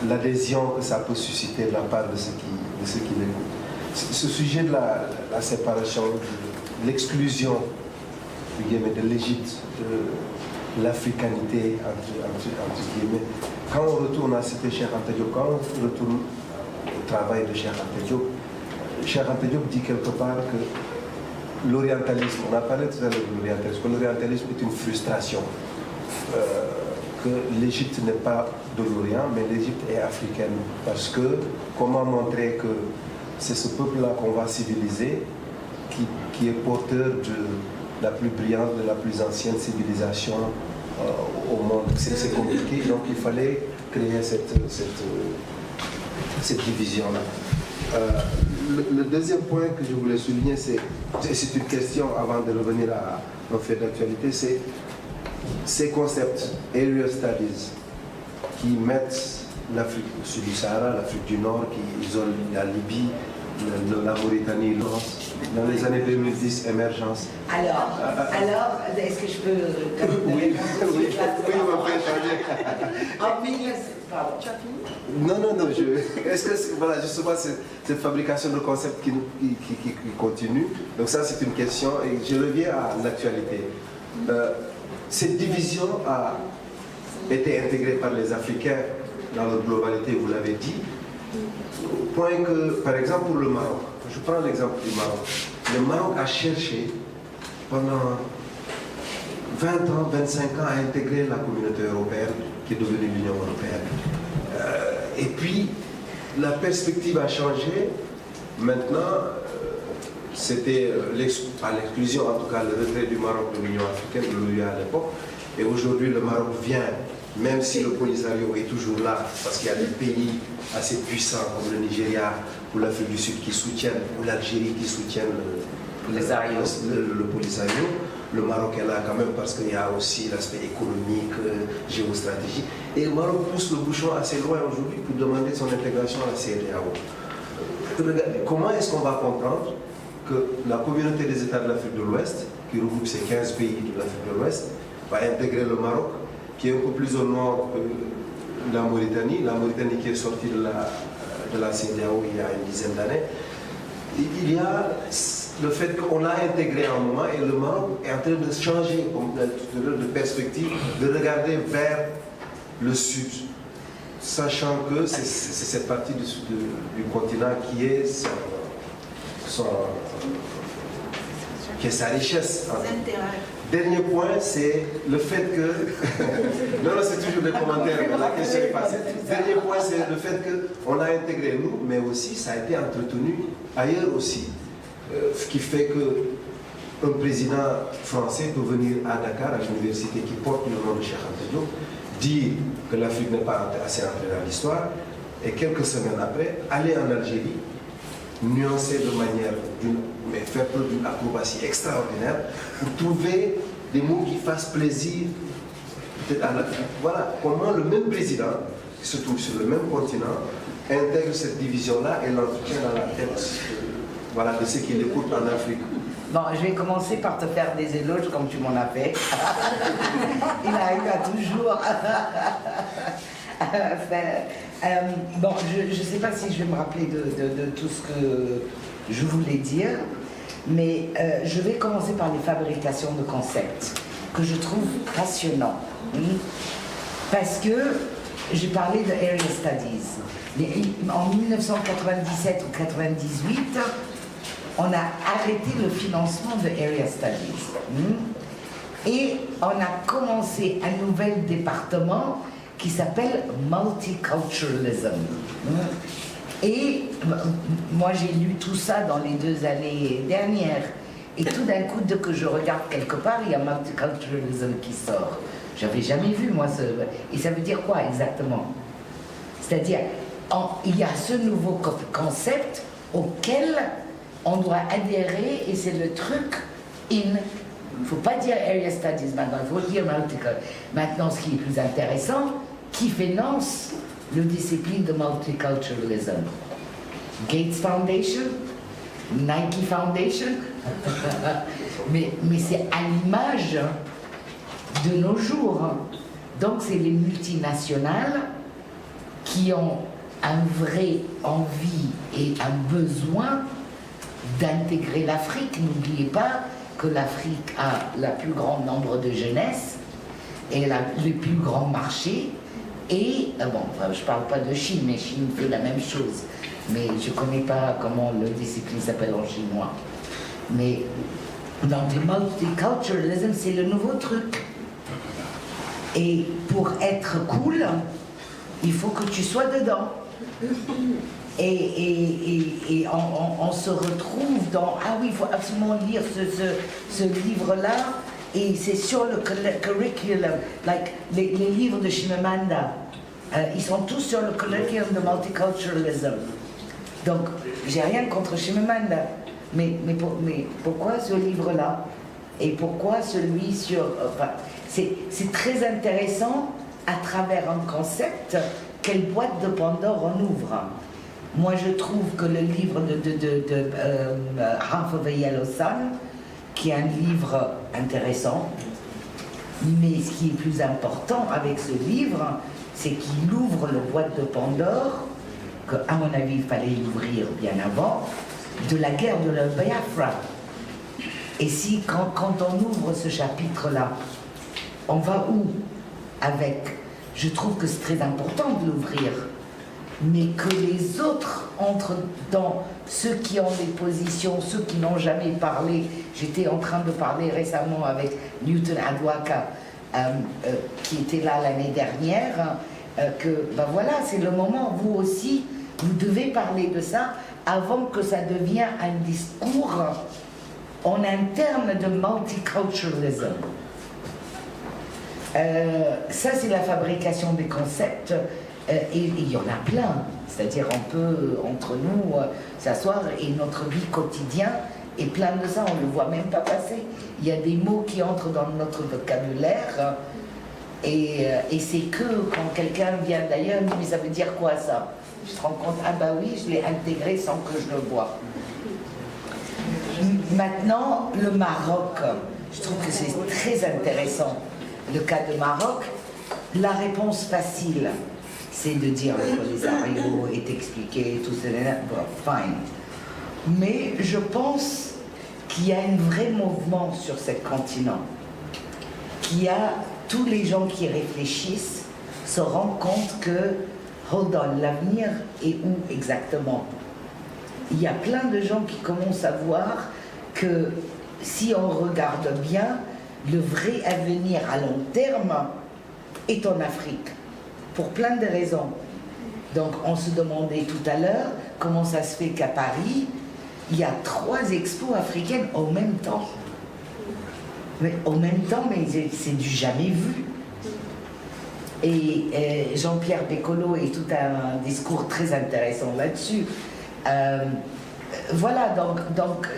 l'adhésion que ça peut susciter de la part de ceux qui l'écoutent. Ce sujet de la séparation, de l'exclusion de l'Égypte, de l'africanité, entre guillemets. Quand on retourne à Cité Cheikh Anta Diop, quand on retourne au travail de Cheikh Anta Diop dit quelque part que l'orientalisme, on a parlé tout à l'heure de l'orientalisme, que l'orientalisme est une frustration, que l'Égypte n'est pas de l'Orient, mais l'Égypte est africaine. Parce que, comment montrer que c'est ce peuple-là qu'on va civiliser, qui est porteur de la plus brillante, de la plus ancienne civilisation au monde. C'est compliqué, donc il fallait créer cette division-là. Le deuxième point que je voulais souligner, c'est une question avant de revenir à nos faits d'actualité, c'est ces concepts, Area Studies, qui mettent l'Afrique au sud du Sahara, l'Afrique du Nord, qui isolent la Libye, la Mauritanie, dans les années 2010, émergence. Alors, est-ce que je peux... Oui, on peut changer. En 1900, pardon. Non, est-ce que, voilà, justement, cette fabrication de concepts qui continue, donc ça c'est une question, et je reviens à l'actualité. Cette division a été intégrée par les Africains dans leur globalité, vous l'avez dit, au point que, par exemple, pour le Maroc, je prends l'exemple du Maroc. Le Maroc a cherché pendant 20 ans, 25 ans à intégrer la communauté européenne qui est devenue l'Union européenne. Et puis, la perspective a changé. Maintenant, c'était pas l'exclusion, en tout cas le retrait du Maroc de l'Union africaine, de l'OUA à l'époque. Et aujourd'hui, le Maroc vient, même si le Polisario est toujours là, parce qu'il y a des pays assez puissants comme le Nigeria ou l'Afrique du Sud qui soutiennent, ou l'Algérie qui soutiennent le Polisario. Le Maroc est là quand même parce qu'il y a aussi l'aspect économique, géostratégique. Et le Maroc pousse le bouchon assez loin aujourd'hui pour demander son intégration à la CEDEAO. Comment est-ce qu'on va comprendre que la communauté des États de l'Afrique de l'Ouest, qui regroupe ces 15 pays de l'Afrique de l'Ouest, va intégrer le Maroc, qui est un peu plus au nord de la Mauritanie qui est sortie de la CEDEAO il y a une dizaine d'années. Il y a le fait qu'on l'a intégré à un moment et le Maroc est en train de changer de perspective, de regarder vers le sud, sachant que c'est cette partie du continent qui est sa richesse. Dernier point, c'est le fait que... non, c'est toujours des commentaires, la question est passée. Dernier point, c'est le fait qu'on l'a intégré nous, mais aussi ça a été entretenu ailleurs aussi. Ce qui fait qu'un président français peut venir à Dakar, à l'université qui porte le nom de Cheikh Anta Diop, dire que l'Afrique n'est pas assez entrée dans l'histoire, et quelques semaines après, aller en Algérie, nuancer de manière, mais faire preuve d'une acrobatie extraordinaire pour trouver des mots qui fassent plaisir. Voilà comment le même président, qui se trouve sur le même continent, intègre cette division-là et l'entretient dans la tête de ceux qui l'écoutent en Afrique. Bon, je vais commencer par te faire des éloges comme tu m'en as fait. Il arrive à toujours faire. Bon, je ne sais pas si je vais me rappeler de tout ce que je voulais dire, mais je vais commencer par les fabrications de concepts, que je trouve passionnants. Parce que j'ai parlé de Area Studies. En 1997 ou 98, on a arrêté le financement de Area Studies. Et on a commencé un nouvel département qui s'appelle Multiculturalism. Et moi j'ai lu tout ça dans les 2 années dernières. Et tout d'un coup, dès que je regarde quelque part, il y a Multiculturalism qui sort. J'avais jamais vu moi ce... Et ça veut dire quoi exactement? C'est-à-dire, il y a ce nouveau concept auquel on doit adhérer et c'est le truc in. Il ne faut pas dire Area Studies maintenant, il faut dire Multiculturalism. Maintenant, ce qui est plus intéressant, qui finance le discipline de Multiculturalism? Gates Foundation? Nike Foundation? mais c'est à l'image de nos jours. Donc c'est les multinationales qui ont un vrai envie et un besoin d'intégrer l'Afrique. N'oubliez pas que l'Afrique a le plus grand nombre de jeunesse et le plus grand marché. Et, bon, enfin, je ne parle pas de Chine, mais Chine fait la même chose. Mais je ne connais pas comment le discipline s'appelle en chinois. Mais dans le multiculturalism, c'est le nouveau truc. Et pour être cool, il faut que tu sois dedans. Et on se retrouve dans... Ah oui, il faut absolument lire ce livre-là. Et c'est sur le curriculum, like, les livres de Chimamanda. Ils sont tous sur le curriculum de multiculturalism. Donc, j'ai rien contre Chimamanda. Mais pourquoi ce livre-là? Et pourquoi celui sur... Enfin, c'est très intéressant à travers un concept, quelle boîte de Pandore on ouvre. Moi, je trouve que le livre de Half of a Yellow Sun, qui est un livre intéressant, mais ce qui est plus important avec ce livre, c'est qu'il ouvre la boîte de Pandore, que, à mon avis, il fallait l'ouvrir bien avant, de la guerre de la Biafra. Et si, quand on ouvre ce chapitre-là, on va où avec? Je trouve que c'est très important de l'ouvrir, mais que les autres entrent dans ceux qui ont des positions, ceux qui n'ont jamais parlé. J'étais en train de parler récemment avec Newton Adwaka, qui était là l'année dernière, que ben voilà, c'est le moment, vous aussi, vous devez parler de ça avant que ça devienne un discours en interne de multiculturalism. Ça, c'est la fabrication des concepts. Et il y en a plein, c'est-à-dire on peut entre nous s'asseoir et notre vie quotidienne est plein de ça, on ne le voit même pas passer. Il y a des mots qui entrent dans notre vocabulaire et c'est que quand quelqu'un vient d'ailleurs, mais ça veut dire quoi ça? Je te rends compte, ah bah oui, je l'ai intégré sans que je le vois. Maintenant, le Maroc, je trouve que c'est très intéressant. Le cas de Maroc, la réponse facile, c'est de dire le Polisario est expliqué, tout ça, fine. Mais je pense qu'il y a un vrai mouvement sur ce continent, qu'il y a tous les gens qui réfléchissent se rendent compte que, hold on, l'avenir est où exactement? Il y a plein de gens qui commencent à voir que si on regarde bien, le vrai avenir à long terme est en Afrique, pour plein de raisons. Donc on se demandait tout à l'heure comment ça se fait qu'à Paris, il y a 3 expos africaines au même temps. Mais au même temps, mais c'est du jamais vu. Et Jean-Pierre Bécolo et tout un discours très intéressant là-dessus. Voilà, donc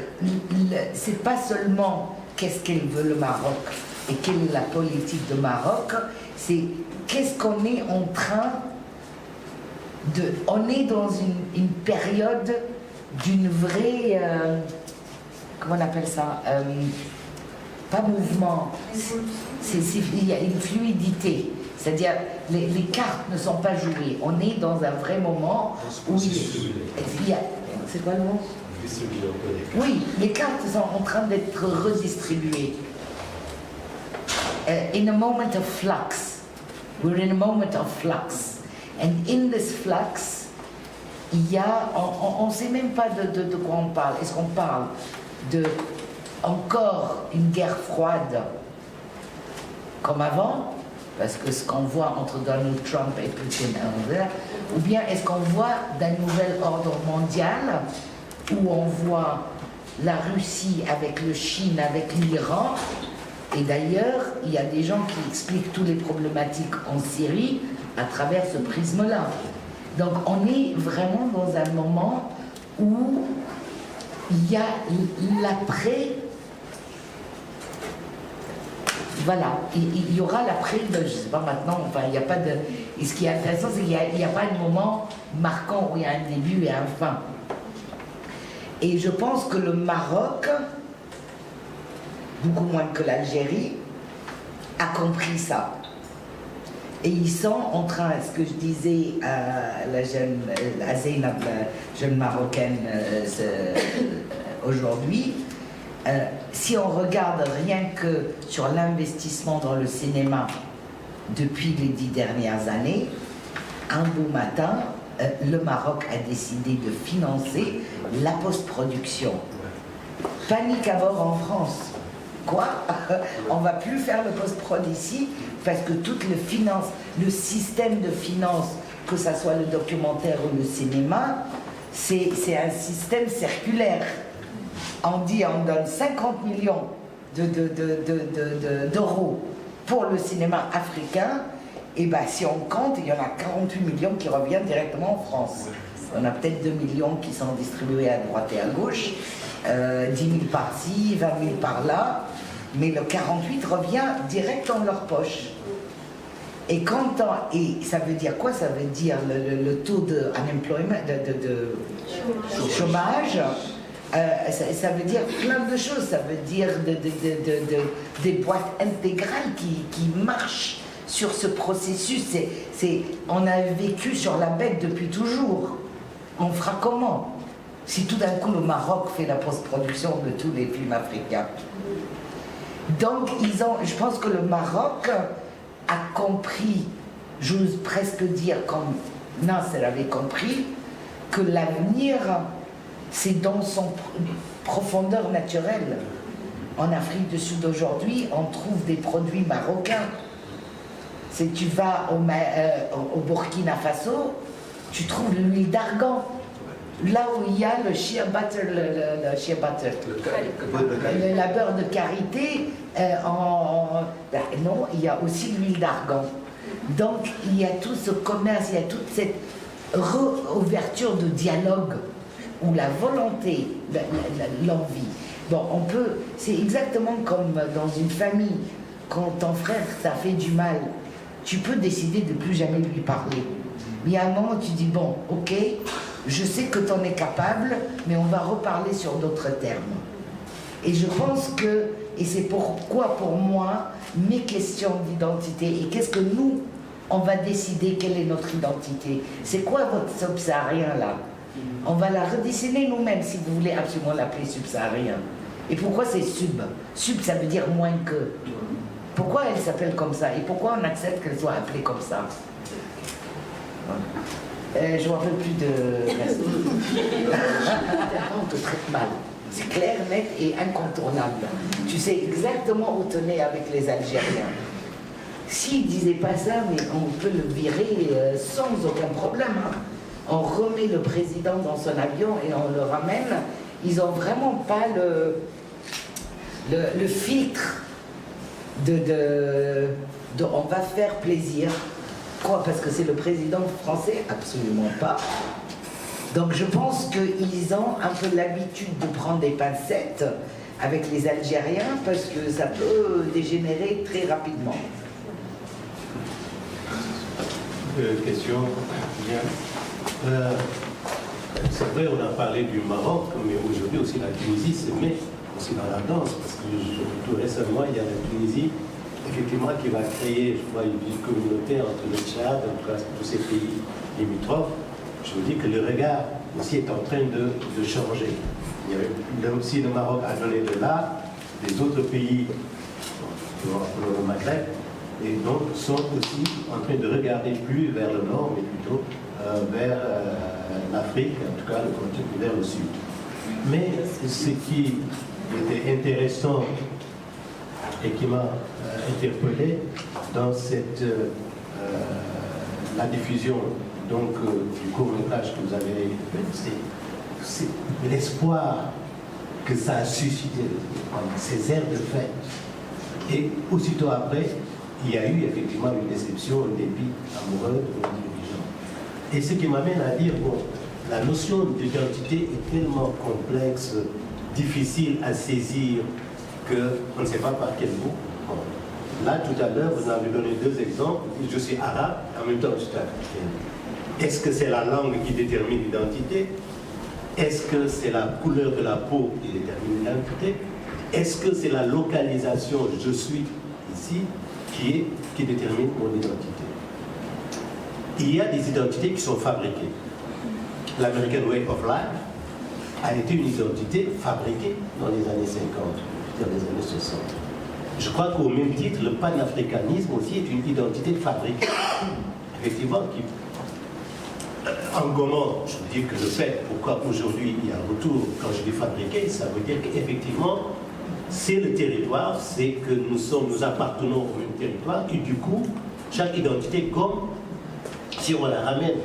c'est pas seulement qu'est-ce qu'elle veut le Maroc et quelle est la politique du Maroc, c'est qu'est-ce qu'on est en train de... On est dans une période d'une vraie... comment on appelle ça, pas mouvement, il y a une fluidité. C'est-à-dire, les cartes ne sont pas jouées. On est dans un vrai moment où il y a... C'est quoi le mot? Oui, les cartes sont en train d'être redistribuées. In a moment of flux. We're in a moment of flux. And in this flux, il y a... On ne sait même pas de quoi on parle. Est-ce qu'on parle de encore une guerre froide comme avant, parce que ce qu'on voit entre Donald Trump et Putin, ou bien est-ce qu'on voit d'un nouvel ordre mondial où on voit la Russie avec le Chine, avec l'Iran, et d'ailleurs il y a des gens qui expliquent toutes les problématiques en Syrie à travers ce prisme-là. Donc on est vraiment dans un moment où il y a l'après. Voilà, il y aura l'après, je ne sais pas maintenant, enfin il n'y a pas de... Et ce qui est intéressant, c'est qu'il n'y a pas de moment marquant où il y a un début et un fin. Et je pense que le Maroc, beaucoup moins que l'Algérie, a compris ça. Et ils sont en train, ce que je disais à la jeune, à Zeynab, la jeune Marocaine aujourd'hui, si on regarde rien que sur l'investissement dans le cinéma depuis les 10 dernières années, un beau matin, le Maroc a décidé de financer la post-production. Panique à bord en France. Quoi? On ne va plus faire le post-prod ici parce que toutes les finances, le système de finances, que ce soit le documentaire ou le cinéma, c'est un système circulaire. On dit on donne 50 millions d'euros pour le cinéma africain, et bien si on compte, il y en a 48 millions qui reviennent directement en France. On a peut-être 2 millions qui sont distribués à droite et à gauche, 10 000 par-ci, 20 000 par-là, mais le 48 revient direct dans leur poche. Et ça veut dire quoi? Ça veut dire le taux de chômage. Ça veut dire plein de choses, ça veut dire des boîtes intégrales qui marchent sur ce processus. On a vécu sur la bête depuis toujours. On fera comment si tout d'un coup le Maroc fait la post-production de tous les films africains? Donc je pense que le Maroc a compris, j'ose presque dire comme Nasser avait compris, que l'avenir c'est dans son profondeur naturelle. En Afrique du Sud aujourd'hui, on trouve des produits marocains. Si tu vas au Burkina Faso, tu trouves l'huile d'argan. Là où il y a le shea butter, la beurre de karité, non, il y a aussi l'huile d'argan. Donc il y a tout ce commerce, il y a toute cette réouverture de dialogue, ou la volonté, l'envie. Bon, c'est exactement comme dans une famille, quand ton frère t'a fait du mal, tu peux décider de ne plus jamais lui parler. Mais il y a un moment où tu dis, bon, ok, je sais que tu en es capable, mais on va reparler sur d'autres termes. Et je pense que, et c'est pourquoi pour moi, mes questions d'identité, et qu'est-ce que nous, on va décider quelle est notre identité. C'est quoi votre subsaharien là? On va la redessiner nous-mêmes, si vous voulez absolument l'appeler subsaharien. Et pourquoi c'est sub? Sub, ça veut dire moins que. Pourquoi elle s'appelle comme ça? Et pourquoi on accepte qu'elle soit appelée comme ça? Je ne me rappelle plus de... On te traite mal. C'est clair, net et incontournable. Tu sais exactement où tenir avec les Algériens. S'ils ne disaient pas ça, mais on peut le virer sans aucun problème. Hein. On remet le président dans son avion et on le ramène. Ils n'ont vraiment pas le filtre de on va faire plaisir. Quoi? Parce que c'est le président français? Absolument pas. Donc je pense qu'ils ont un peu l'habitude de prendre des pincettes avec les Algériens parce que ça peut dégénérer très rapidement. Question. C'est vrai, on a parlé du Maroc, mais aujourd'hui aussi la Tunisie se met aussi dans la danse, parce que tout récemment, il y a la Tunisie, effectivement, qui va créer, je crois, une communauté entre le Tchad, en tout cas tous ces pays limitrophes. Je vous dis que le regard aussi est en train de changer. Il y avait, là aussi, le Maroc a donné de l'art, les autres pays, le Maghreb, et donc sont aussi en train de regarder plus vers le nord, mais plutôt vers l'Afrique, en tout cas le continent, vers le sud. Mais ce qui était intéressant et qui m'a interpellé dans cette, la diffusion donc, du court-métrage que vous avez fait, c'est l'espoir que ça a suscité, ces airs de fête. Et aussitôt après, il y a eu effectivement une déception, un dépit amoureux de nos dirigeants. Et ce qui m'amène à dire, bon, la notion d'identité est tellement complexe, difficile à saisir, qu'on ne sait pas par quel bout. Bon. Là, tout à l'heure, vous avez donné deux exemples. Je suis arabe, en même temps je suis africain. Est-ce que c'est la langue qui détermine l'identité? Est-ce que c'est la couleur de la peau qui détermine l'identité? Est-ce que c'est la localisation, je suis ici, qui détermine mon identité? Il y a des identités qui sont fabriquées. L'American Way of Life a été une identité fabriquée dans les années 50, dans les années 60. Je crois qu'au même titre, le panafricanisme aussi est une identité fabriquée. Effectivement, en gommant, je veux dire que le fait pourquoi aujourd'hui il y a un retour, quand je dis fabriqué, ça veut dire qu'effectivement, c'est le territoire, c'est que nous appartenons au même territoire, et du coup, chaque identité, comme si on la ramène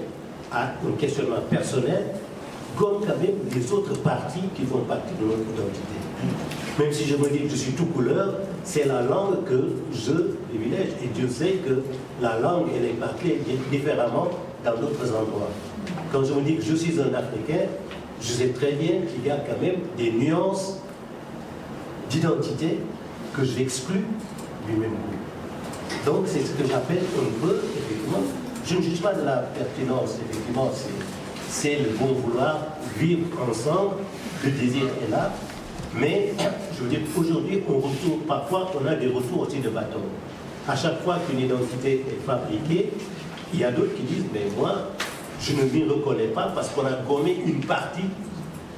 à un questionnement personnel, comme quand même les autres parties qui font partie de notre identité. Même si je me dis que je suis tout couleur, c'est la langue que je privilège, et Dieu sait que la langue, elle est parlée différemment dans d'autres endroits. Quand je me dis que je suis un Africain, je sais très bien qu'il y a quand même des nuances d'identité que j'exclus du même coup. Donc c'est ce que j'appelle un peu, effectivement, je ne juge pas de la pertinence, effectivement, c'est le bon vouloir vivre ensemble, le désir est là, mais je veux dire qu'aujourd'hui, parfois on a des retours aussi de bâton. À chaque fois qu'une identité est fabriquée, il y a d'autres qui disent, mais moi, je ne m'y reconnais pas parce qu'on a gommé une partie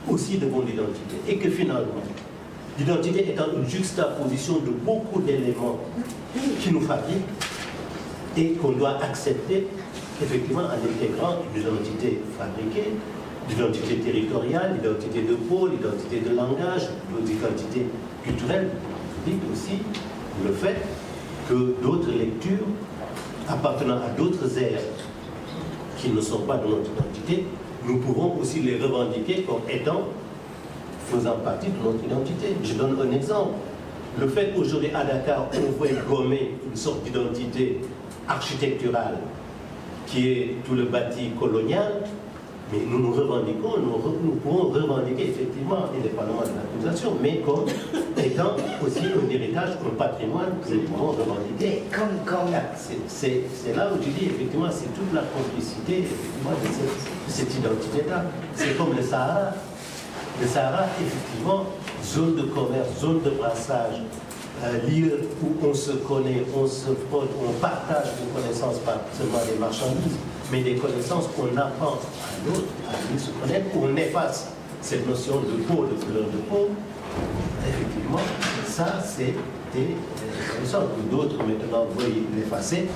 aussi de mon identité. Et que finalement, l'identité étant une juxtaposition de beaucoup d'éléments qui nous fabriquent et qu'on doit accepter effectivement en intégrant une identité fabriquée, l'identité territoriale, l'identité de peau, l'identité de langage, l'identité culturelle, dit aussi le fait que d'autres lectures appartenant à d'autres aires qui ne sont pas de notre identité, nous pouvons aussi les revendiquer comme étant faisant partie de notre identité. Je donne un exemple. Le fait qu'aujourd'hui à Dakar, on veut gommer une sorte d'identité architecturale qui est tout le bâti colonial, mais nous revendiquons, nous pouvons revendiquer effectivement indépendamment de l'accusation, mais comme étant aussi un héritage, un patrimoine que nous pouvons revendiquer. C'est là où je dis effectivement, c'est toute la complicité effectivement de cette identité-là. C'est comme le Sahara. Le Sahara, effectivement, zone de commerce, zone de brassage, lieu où on se connaît, on se frotte, on partage des connaissances, pas seulement des marchandises, mais des connaissances qu'on apprend à l'autre, à lui se connaître, on efface cette notion de peau, de couleur de peau. Effectivement, ça, c'est des connaissances que d'autres maintenant veulent l'effacer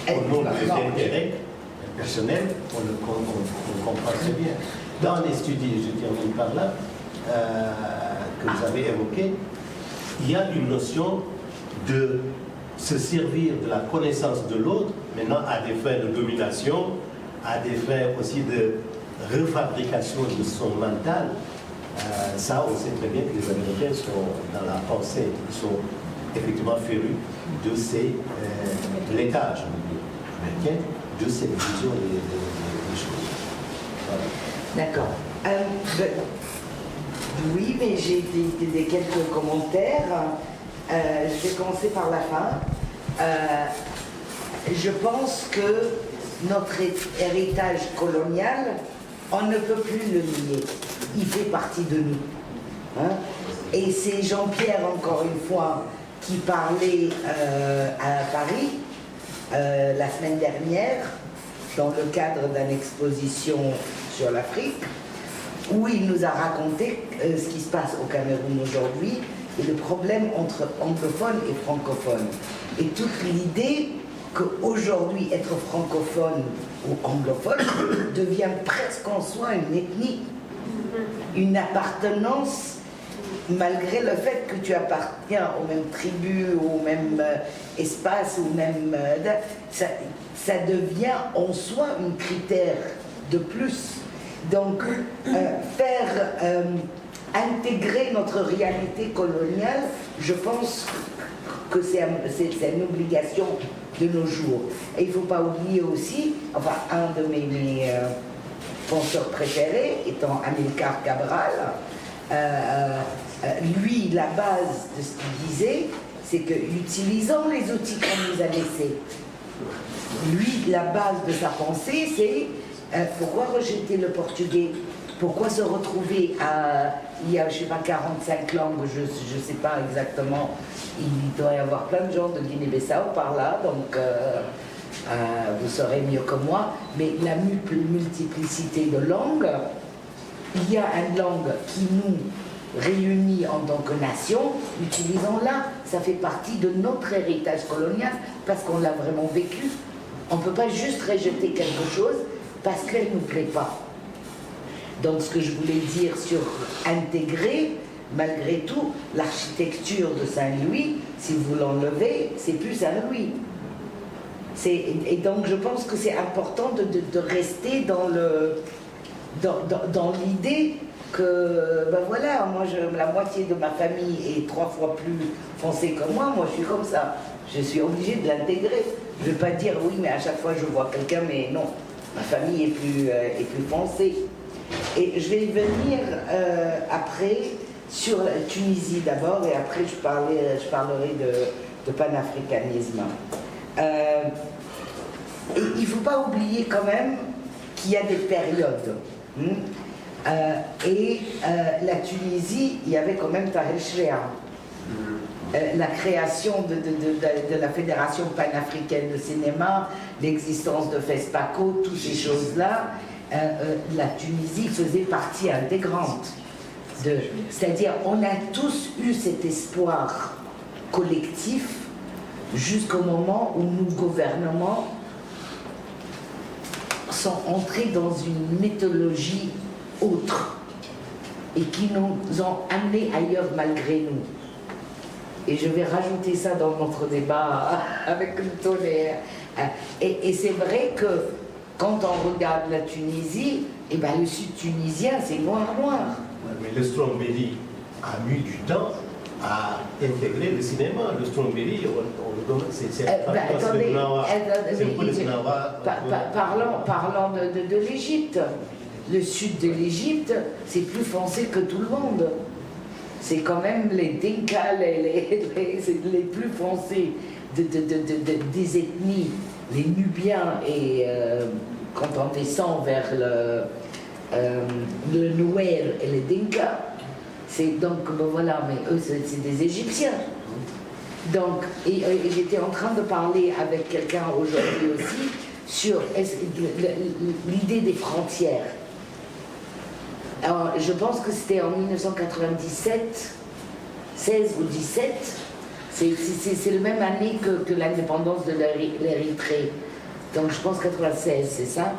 au nom de l'intérêt personnel, on comprend très bien. Dans les studies, je termine par là, que vous avez évoquées, il y a une notion de se servir de la connaissance de l'autre, maintenant à des fins de domination, à des fins aussi de refabrication de son mental. Ça, on sait très bien que les Américains sont dans la pensée, ils sont effectivement férus de de l'État, je veux dire, américain, de cette vision des choses. Voilà. D'accord. Oui, mais j'ai quelques commentaires. Je vais commencer par la fin. Je pense que notre héritage colonial, on ne peut plus le nier. Il fait partie de nous. Hein. Et c'est Jean-Pierre, encore une fois, qui parlait à Paris la semaine dernière, dans le cadre d'une exposition sur l'Afrique, où il nous a raconté ce qui se passe au Cameroun aujourd'hui et le problème entre anglophones et francophones. Et toute l'idée qu'aujourd'hui, être francophone ou anglophone devient presque en soi une ethnie, une appartenance, malgré le fait que tu appartiens aux mêmes tribus, au même espace, au même... ça devient en soi un critère de plus. Donc, faire intégrer notre réalité coloniale, je pense que c'est une obligation de nos jours. Et il ne faut pas oublier aussi, enfin, un de mes penseurs préférés étant Amilcar Cabral, lui, la base de ce qu'il disait, c'est que utilisant les outils qu'on nous a laissés, lui, la base de sa pensée, c'est pourquoi rejeter le portugais? Pourquoi se retrouver à... Il y a, je ne sais pas, 45 langues, je ne sais pas exactement. Il doit y avoir plein de gens de Guinée-Bissau par là, donc vous saurez mieux que moi. Mais la multiplicité de langues, il y a une langue qui nous réunit en tant que nation, utilisons-la. Ça fait partie de notre héritage colonial parce qu'on l'a vraiment vécu. On ne peut pas juste rejeter quelque chose parce qu'elle ne nous plaît pas. Donc ce que je voulais dire sur intégrer, malgré tout, l'architecture de Saint-Louis, si vous l'enlevez, c'est plus Saint-Louis. Et donc je pense que c'est important de rester dans l'idée que, ben voilà, moi la moitié de ma famille est 3 fois plus foncée que moi je suis comme ça. Je suis obligée de l'intégrer. Je ne vais pas dire oui, mais à chaque fois je vois quelqu'un, mais non, ma famille est plus foncée. Et je vais venir après sur la Tunisie d'abord, et après je parlerai de panafricanisme. Et il ne faut pas oublier quand même qu'il y a des périodes. La Tunisie, il y avait quand même Tahir Shrea. La création de la Fédération panafricaine de cinéma, l'existence de FESPACO, toutes ces choses-là, la Tunisie faisait partie intégrante. C'est-à-dire, on a tous eu cet espoir collectif jusqu'au moment où nos gouvernements sont entrés dans une mythologie autre et qui nous ont amenés ailleurs malgré nous. Et je vais rajouter ça dans notre débat avec le tonnerre. Et c'est vrai que quand on regarde la Tunisie, eh ben le sud tunisien, c'est noir. Mais le Stromboli a mis du temps à intégrer le cinéma. Le Stromboli, c'est parlons de l'Égypte. Le sud de l'Égypte, c'est plus foncé que tout le monde. C'est quand même les Dinka, les plus foncés des ethnies, les Nubiens, et quand on descend vers le Nouer et les Dinka, c'est donc, ben voilà, mais eux c'est des Égyptiens. Donc, et j'étais en train de parler avec quelqu'un aujourd'hui aussi sur l'idée des frontières. Alors, je pense que c'était en 1997, 16 ou 17, c'est la même année que l'indépendance de l'Érythrée. Donc je pense 96, c'est ça.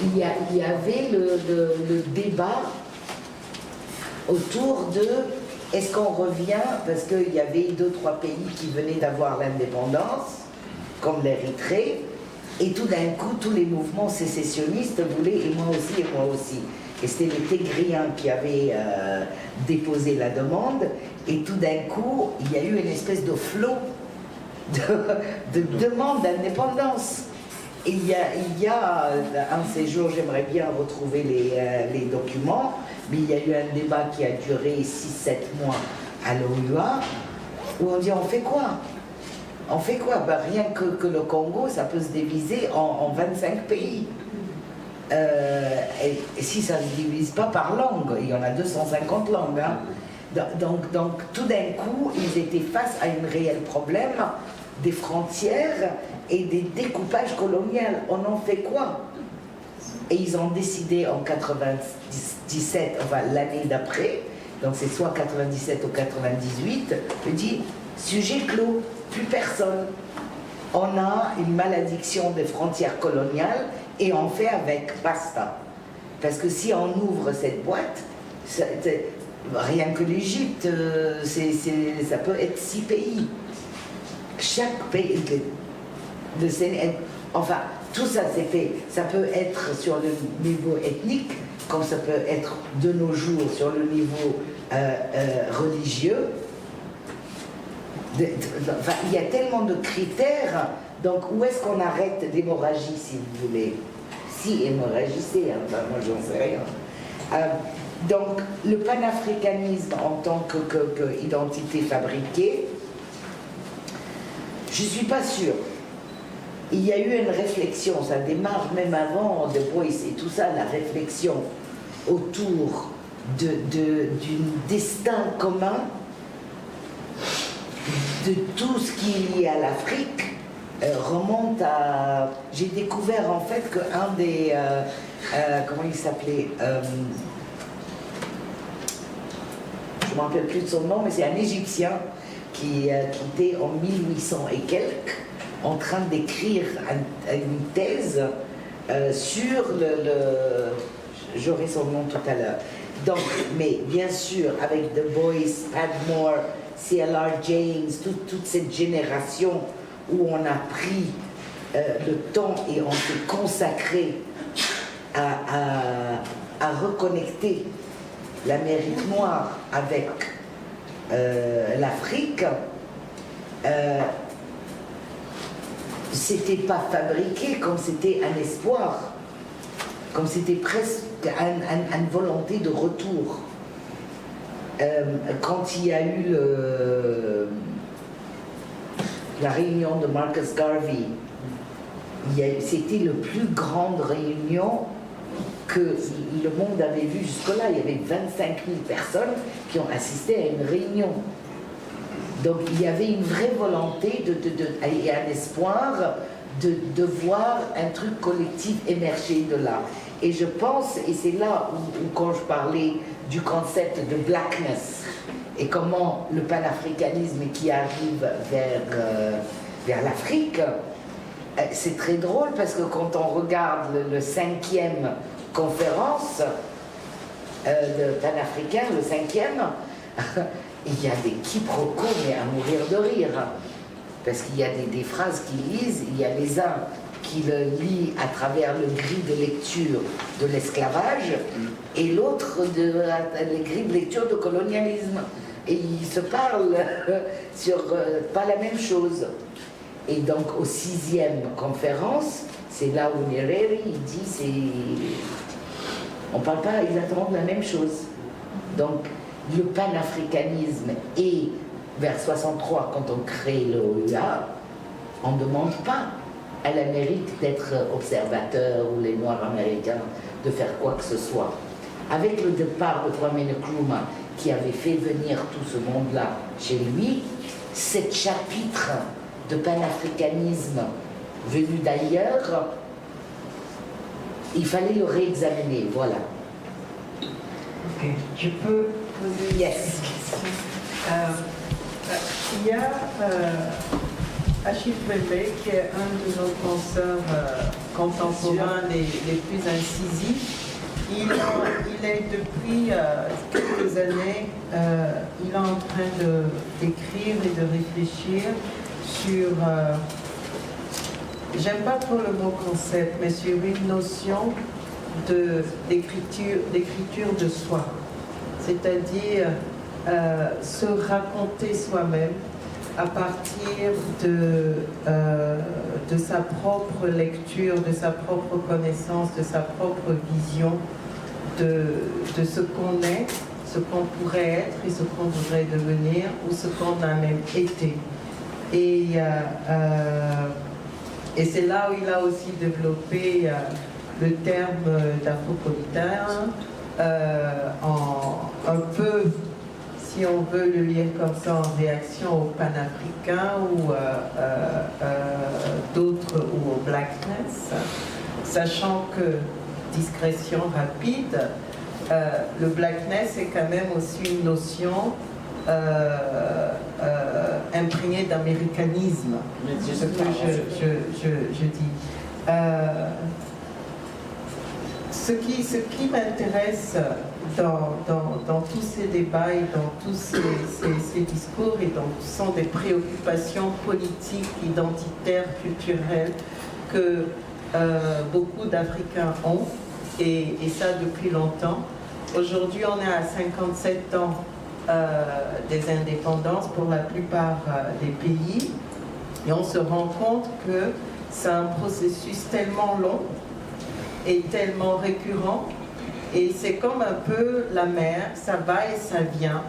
Il y avait le débat autour de est-ce qu'on revient, parce qu'il y avait 2-3 pays qui venaient d'avoir l'indépendance, comme l'Érythrée, et tout d'un coup, tous les mouvements sécessionnistes voulaient, et moi aussi. Et c'était les Tégriens qui avaient déposé la demande, et tout d'un coup, il y a eu une espèce de flot de demande d'indépendance. Et il y a un de ces jours, j'aimerais bien retrouver les documents, mais il y a eu un débat qui a duré 6-7 mois à l'OUA, où on dit on fait quoi? On fait quoi? Ben, rien que le Congo, ça peut se diviser en 25 pays. et si ça ne se divise pas par langue, il y en a 250 langues. Hein. Donc, tout d'un coup, ils étaient face à un réel problème des frontières et des découpages coloniaux. On en fait quoi? Et ils ont décidé en 97, enfin l'année d'après, donc c'est soit 97 ou 98, de dire sujet clos, plus personne. On a une malédiction des frontières coloniales et on fait avec, basta. Parce que si on ouvre cette boîte, rien que l'Égypte, ça peut être 6 pays. Chaque pays, enfin, tout ça c'est fait. Ça peut être sur le niveau ethnique, comme ça peut être de nos jours sur le niveau religieux. Enfin, il y a tellement de critères. Donc, où est-ce qu'on arrête l'hémorragie, si vous voulez? Si hémorragie, c'est, enfin, moi j'en sais rien. Donc, le panafricanisme en tant qu'identité fabriquée, je ne suis pas sûre. Il y a eu une réflexion, ça démarre même avant De Boyce et tout ça, la réflexion autour d'un destin commun de tout ce qui est lié à l'Afrique remonte à... J'ai découvert en fait qu'un des... comment il s'appelait je ne me rappelle plus de son nom, mais c'est un Égyptien qui était en 1800 et quelques en train d'écrire une thèse sur j'aurai son nom tout à l'heure. Donc, mais bien sûr, avec De Boyce, Padmore, C.L.R. James, toute cette génération où on a pris le temps et on s'est consacré à reconnecter l'Amérique noire avec l'Afrique, c'était pas fabriqué comme c'était un espoir, comme c'était presque une volonté de retour. Quand il y a eu la réunion de Marcus Garvey, c'était la plus grande réunion que le monde avait vue jusque-là. Il y avait 25 000 personnes qui ont assisté à une réunion. Donc il y avait une vraie volonté et un espoir de voir un truc collectif émerger de là. Et je pense, et c'est là où quand je parlais du concept de blackness et comment le panafricanisme qui arrive vers l'Afrique, c'est très drôle parce que quand on regarde le 5e conférence de panafricain, le 5e, il y a des quiproquos mais à mourir de rire. Parce qu'il y a des phrases qu'ils lisent, il y a les uns qui le lisent à travers le gris de lecture de l'esclavage et l'autre les grilles de lecture de colonialisme. Et ils se parlent sur pas la même chose. Et donc au 6e conférence, c'est là où Nyerere il dit on ne parle pas exactement de la même chose. Donc le panafricanisme et vers 63, quand on crée l'OUA, on ne demande pas à l'Amérique d'être observateur ou les Noirs américains de faire quoi que ce soit. Avec le départ de Kwame Nkrumah, qui avait fait venir tout ce monde-là chez lui, cet chapitre de panafricanisme venu d'ailleurs, il fallait le réexaminer, voilà. Ok, je peux poser une question. Il y a Achille Mbembe, qui est un de nos penseurs contemporains les plus incisifs. Il est depuis quelques années, il est en train d'écrire et de réfléchir sur, j'aime pas trop le mot concept, mais sur une notion d'écriture de soi. C'est-à-dire se raconter soi-même à partir de sa propre lecture, de sa propre connaissance, de sa propre vision de ce qu'on est, ce qu'on pourrait être et ce qu'on voudrait devenir ou ce qu'on a même été. Et c'est là où il a aussi développé le terme d'afropolitain, un peu, si on veut le lire comme ça, en réaction au panafricain ou d'autres, ou au blackness, sachant que, discrétion rapide, le blackness est quand même aussi une notion imprégnée d'américanisme, ce que je dis. Ce qui m'intéresse dans tous ces débats et dans tous ces discours et sont des préoccupations politiques, identitaires, culturelles que beaucoup d'Africains ont, et ça depuis longtemps. Aujourd'hui, on est à 57 ans des indépendances pour la plupart des pays, et on se rend compte que c'est un processus tellement long et tellement récurrent, et c'est comme un peu la mer, ça va et ça vient,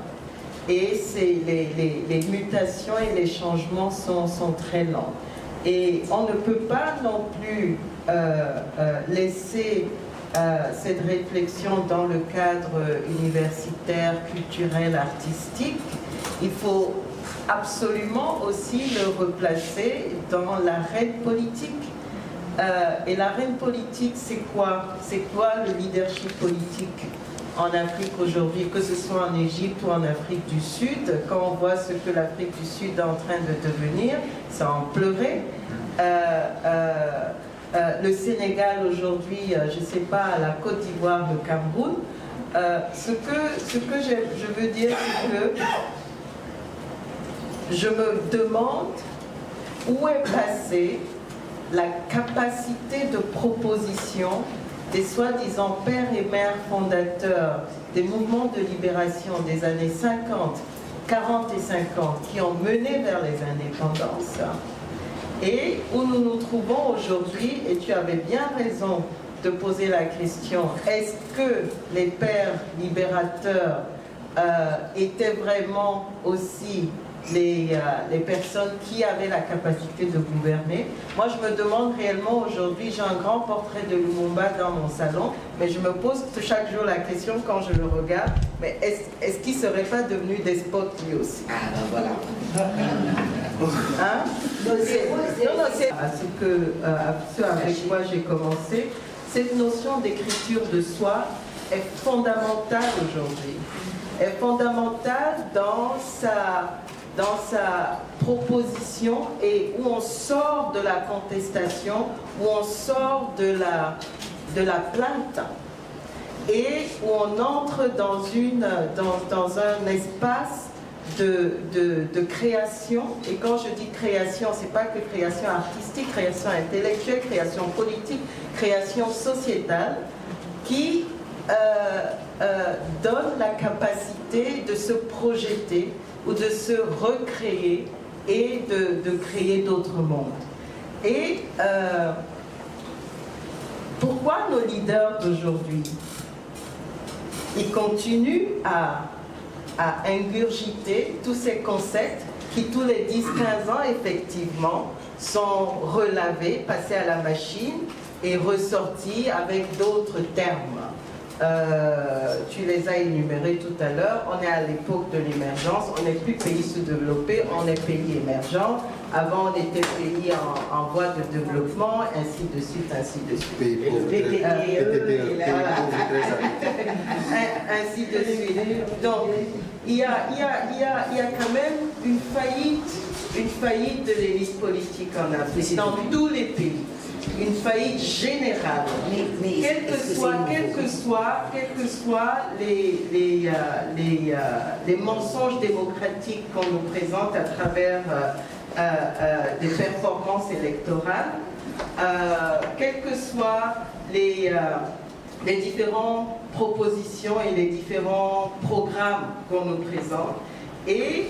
et les mutations et les changements sont très lents. Et on ne peut pas non plus laisser cette réflexion dans le cadre universitaire, culturel, artistique. Il faut absolument aussi le replacer dans l'arène politique. Et l'arène politique, c'est quoi? C'est quoi le leadership politique en Afrique aujourd'hui, que ce soit en Égypte ou en Afrique du Sud? Quand on voit ce que l'Afrique du Sud est en train de devenir, ça en pleurait. Le Sénégal aujourd'hui, je ne sais pas, la Côte d'Ivoire, le Cameroun. Ce que je veux dire, c'est que je me demande où est passée la capacité de proposition des soi-disant pères et mères fondateurs des mouvements de libération des années 50, 40 et 50 qui ont mené vers les indépendances, et où nous nous trouvons aujourd'hui. Et tu avais bien raison de poser la question, est-ce que les pères libérateurs étaient vraiment aussi les personnes qui avaient la capacité de gouverner? Moi, je me demande réellement aujourd'hui, j'ai un grand portrait de Lumumba dans mon salon, mais je me pose chaque jour la question quand je le regarde, mais est-ce qu'il ne serait pas devenu despote lui aussi? Ah ben voilà. Hein? C'est ce avec quoi j'ai commencé. Cette notion d'écriture de soi est fondamentale aujourd'hui. Est fondamentale dans sa proposition, et où on sort de la contestation, où on sort de la plainte, et où on entre dans un espace de création. Et quand je dis création, c'est pas que création artistique, création intellectuelle, création politique, création sociétale, qui donne la capacité de se projeter ou de se recréer et de créer d'autres mondes. Et pourquoi nos leaders d'aujourd'hui, ils continuent à ingurgiter tous ces concepts qui, tous les 10-15 ans, effectivement, sont relavés, passés à la machine et ressortis avec d'autres termes. Tu les as énumérés tout à l'heure. On est à l'époque de l'émergence, on n'est plus pays sous-développé, on est pays émergent. Avant, on était pays en voie de développement, ainsi de suite, ainsi de suite. Pays pauvres, ainsi de suite. Donc, il y a quand même une faillite de l'élite politique en Afrique, dans tous les pays. Une faillite générale, quels que soient les mensonges démocratiques qu'on nous présente à travers des performances électorales, quelles que soient les différentes propositions et les différents programmes qu'on nous présente. Et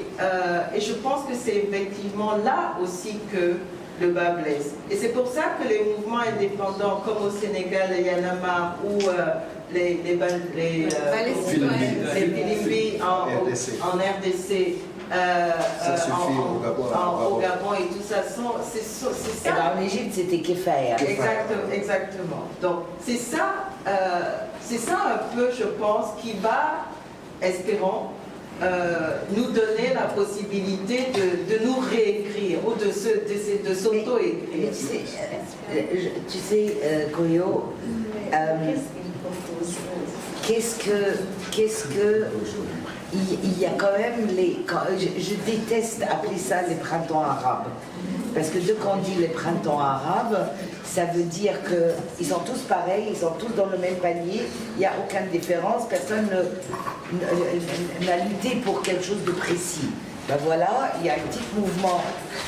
je pense que c'est effectivement là aussi que le bas blesse. Et c'est pour ça que les mouvements indépendants, comme au Sénégal, les Yanamar, ou les Philippines en RDC, Ça suffit au Gabon. Au Gabon et tout ça. C'est ça. Et ben, en Égypte, c'était Kéfaïa. Exactement. Donc, c'est ça un peu, je pense, qui va, espérons, nous donner la possibilité de nous réécrire ou de s'auto-écrire. Tu sais, Koyo, qu'est-ce que il y a quand même je déteste appeler ça les printemps arabes, parce que dès qu'on dit les printemps arabes, ça veut dire qu'ils sont tous pareils, ils sont tous dans le même panier, il n'y a aucune différence, personne n'a lutté pour quelque chose de précis. Ben voilà, il y a un petit mouvement,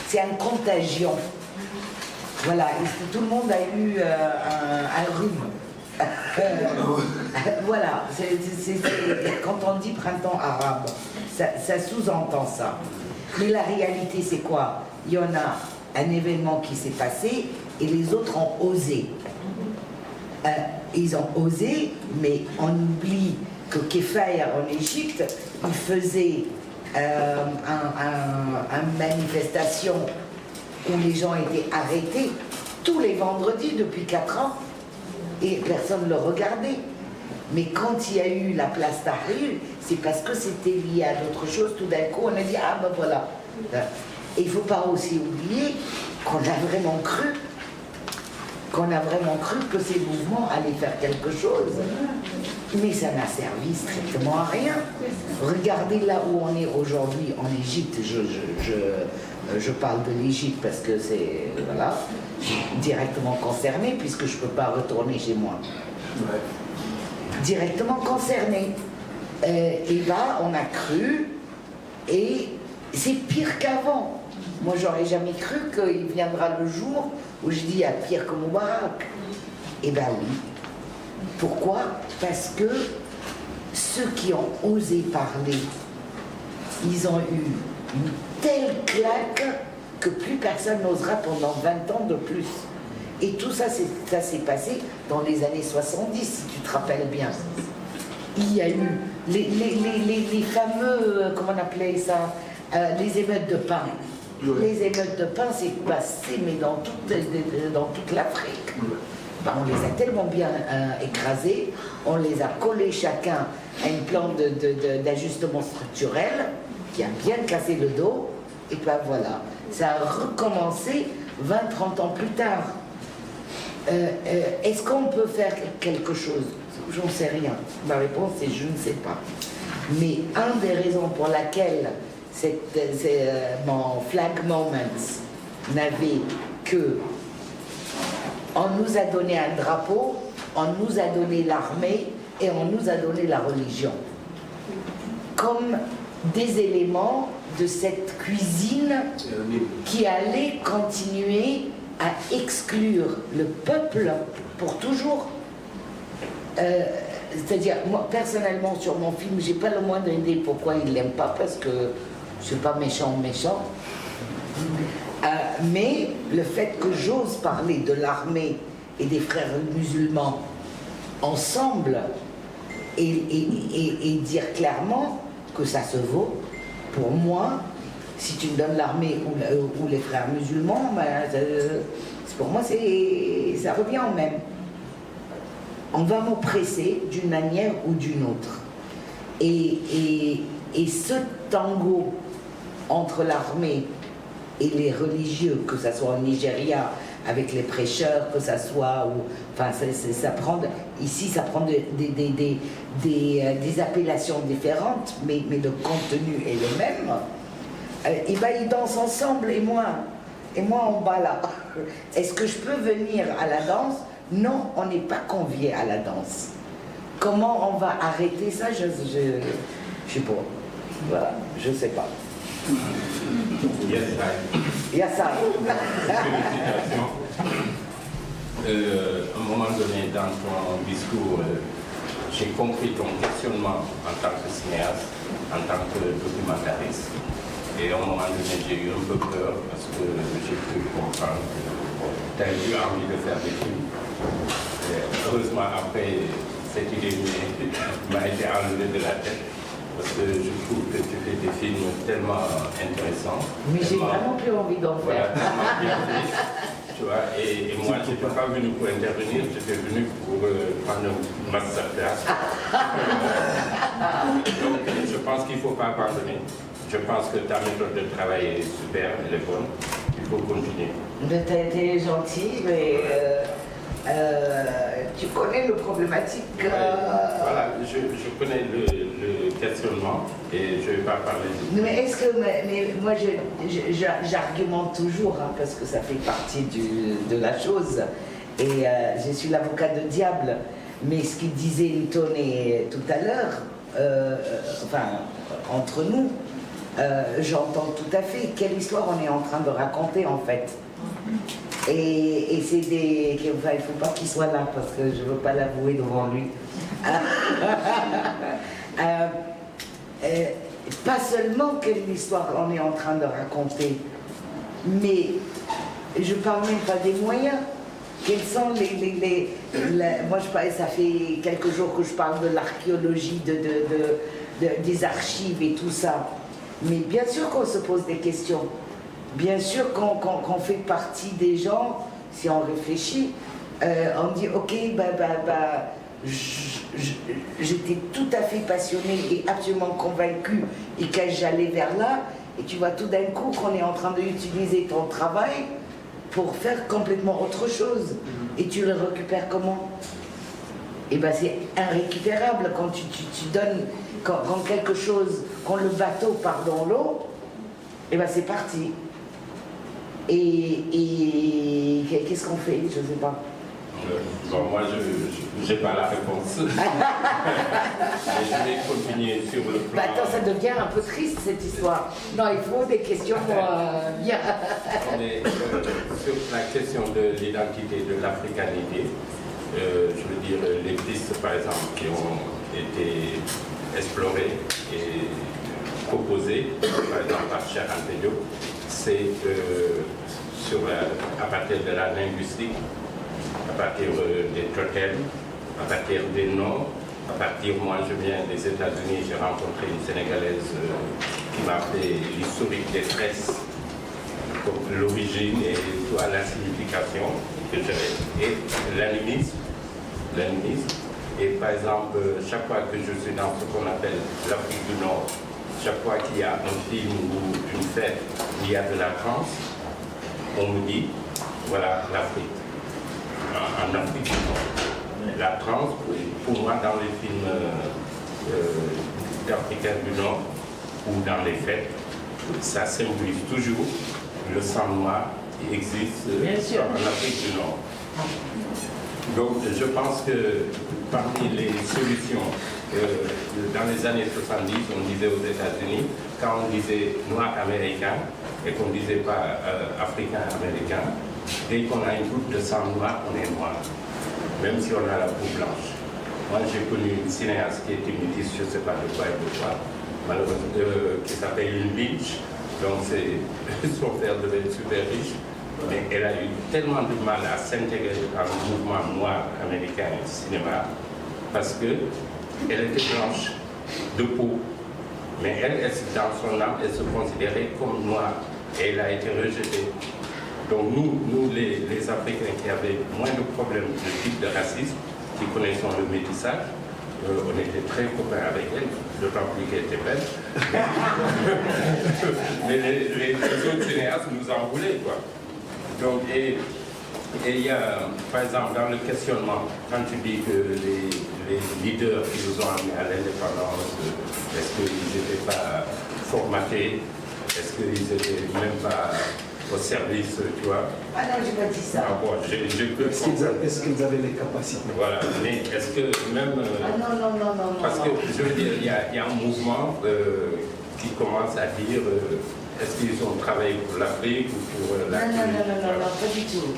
c'est une contagion. Voilà, et tout le monde a eu un rhume. Voilà, quand on dit printemps arabe, ça sous-entend ça. Mais la réalité, c'est quoi? Il y en a un événement qui s'est passé et les autres ont osé. Ils ont osé, mais on oublie que Kéfaïa en Égypte, il faisait une manifestation où les gens étaient arrêtés tous les vendredis depuis 4 ans. Et personne ne le regardait. Mais quand il y a eu la place Tahrir, c'est parce que c'était lié à d'autres choses. Tout d'un coup, on a dit, ah ben voilà. Et il ne faut pas aussi oublier qu'on a vraiment cru que ces mouvements allaient faire quelque chose. Mais ça n'a servi strictement à rien. Regardez là où on est aujourd'hui en Égypte. Je parle de l'Égypte parce que c'est directement concerné, puisque je ne peux pas retourner chez moi. Ouais. Directement concerné. Et là, on a cru, et c'est pire qu'avant. Moi, j'aurais jamais cru qu'il viendra le jour où je dis à pire que Moubarak. Eh bien oui. Pourquoi? Parce que ceux qui ont osé parler, ils ont eu une telle claque que plus personne n'osera pendant 20 ans de plus. Et tout ça, ça s'est passé dans les années 70, si tu te rappelles bien. Il y a eu les fameux, comment on appelait ça, les émeutes de pain. Oui. Les émeutes de pain, c'est passé, mais dans toute l'Afrique. Ben, on les a tellement bien écrasés, on les a collés chacun à une plan d'ajustement structurel qui a bien cassé le dos, et ben voilà, ça a recommencé 20-30 ans plus tard. Est-ce qu'on peut faire quelque chose? J'en sais rien. Ma réponse est je ne sais pas. Mais une des raisons pour laquelle mon flag moments n'avait que on nous a donné un drapeau, on nous a donné l'armée et on nous a donné la religion. Comme des éléments de cette cuisine qui allait continuer à exclure le peuple pour toujours. C'est-à-dire, moi, personnellement, sur mon film, j'ai pas le moindre idée pourquoi ils l'aiment pas, parce que je suis pas méchant. Mais le fait que j'ose parler de l'armée et des frères musulmans ensemble et dire clairement que ça se vaut, pour moi, si tu me donnes l'armée ou les frères musulmans, ben, pour moi, ça revient au même. On va m'oppresser d'une manière ou d'une autre. Et ce tango entre l'armée et les religieux, que ce soit au Nigeria, avec les prêcheurs, que ça soit, enfin, ça prend, ici ça prend des appellations différentes, mais le contenu est le même. Et ben ils dansent ensemble, et moi en bas là. Est-ce que je peux venir à la danse? Non, on n'est pas convié à la danse. Comment on va arrêter ça? Je sais pas. Voilà, je sais pas. Yes, I. À un moment donné dans ton discours, j'ai compris ton questionnement en tant que cinéaste, en tant que documentariste. Et à un moment donné, j'ai eu un peu peur parce que j'ai pu comprendre que tu as eu envie de faire des films. Et heureusement, après, cette idée m'a été enlevée de la tête. parce que je trouve que tu fais des films tellement intéressants. Mais j'ai vraiment plus envie d'en faire. Voilà, tellement bien fait, tu vois, et moi, je n'étais pas venu pour intervenir, j'étais venu pour prendre une masterclass. Donc, je pense qu'il ne faut pas abandonner. Je pense que ta méthode de travail est super, elle est bonne. Il faut continuer. Tu as été gentil, mais tu connais le problématique. Voilà, je connais le questionnement et je ne vais pas parler de... Mais est-ce que mais moi j'argumente toujours hein, parce que ça fait partie de la chose et je suis l'avocat de diable. Mais ce qu'il disait Newton tout à l'heure, enfin entre nous, j'entends tout à fait quelle histoire on est en train de raconter en fait. Et c'est des... Enfin, il ne faut pas qu'il soit là parce que je ne veux pas l'avouer devant lui. Pas seulement quelle histoire on est en train de raconter, mais je ne parle même pas des moyens. Quels sont moi, ça fait quelques jours que je parle de l'archéologie, des archives et tout ça. Mais bien sûr qu'on se pose des questions. Bien sûr qu'on fait partie des gens, si on réfléchit, on dit ok, j'étais tout à fait passionnée et absolument convaincue et que j'allais vers là, et tu vois tout d'un coup qu'on est en train d'utiliser ton travail pour faire complètement autre chose. Et tu le récupères comment? Et bien c'est irrécupérable quand tu donnes, quand quelque chose, quand le bateau part dans l'eau, et bien c'est parti. Et qu'est-ce qu'on fait? Je ne sais pas. Bon, moi, je n'ai pas la réponse. Mais je vais continuer sur le plan... Attends, ça devient un peu triste, cette histoire. Non, il faut des questions bien... On est sur la question de l'identité, de l'africanité. Je veux dire, les pistes, par exemple, qui ont été explorées et proposées, par exemple, par Cheikh Anta Diop, c'est à partir de la linguistique, à partir des totems, à partir des noms, à partir, moi je viens des États-Unis, j'ai rencontré une Sénégalaise qui m'a fait l'historique des tresses, l'origine et la signification que j'avais, et l'animisme. Et par exemple, chaque fois que je suis dans ce qu'on appelle l'Afrique du Nord, chaque fois qu'il y a un film ou une fête où il y a de la trance, on me dit, voilà l'Afrique. En Afrique du Nord. La trance, pour moi, dans les films d'Africains du Nord ou dans les fêtes, ça symbolise toujours le sang noir qui existe en Afrique du Nord. Donc je pense que parmi les solutions, dans les années 70, on disait aux États-Unis, quand on disait noir américain et qu'on ne disait pas africain américain, dès qu'on a une goutte de sang noir, on est noir, même si on a la peau blanche. Moi, j'ai connu une cinéaste qui était métisse, je ne sais pas de quoi et de quoi, malheureusement, qui s'appelle Lynn Lynch. Donc, son père devait être super riche, mais elle a eu tellement de mal à s'intégrer dans le mouvement noir américain au cinéma, parce qu'elle était blanche de peau, mais elle, dans son âme, elle se considérait comme noire, et elle a été rejetée. Donc nous les Africains qui avaient moins de problèmes de type de racisme, qui connaissons le métissage, on était très copains avec elle, d'autant plus qu'elle était belle. Mais les autres cinéastes nous en voulaient, quoi. Donc, et il y a, par exemple, dans le questionnement, quand tu dis que les leaders qui nous ont amenés à l'indépendance, est-ce qu'ils n'étaient pas formatés, est-ce qu'ils n'étaient même pas au service, tu vois? Ah non, je n'ai pas dit ça. Ah bon, Est-ce qu'ils avaient les capacités? Voilà, mais est-ce que même... Ah non. Parce que, je veux dire, il y a un mouvement qui commence à dire est-ce qu'ils ont travaillé pour l'Afrique ou pour la... Non, pas du tout.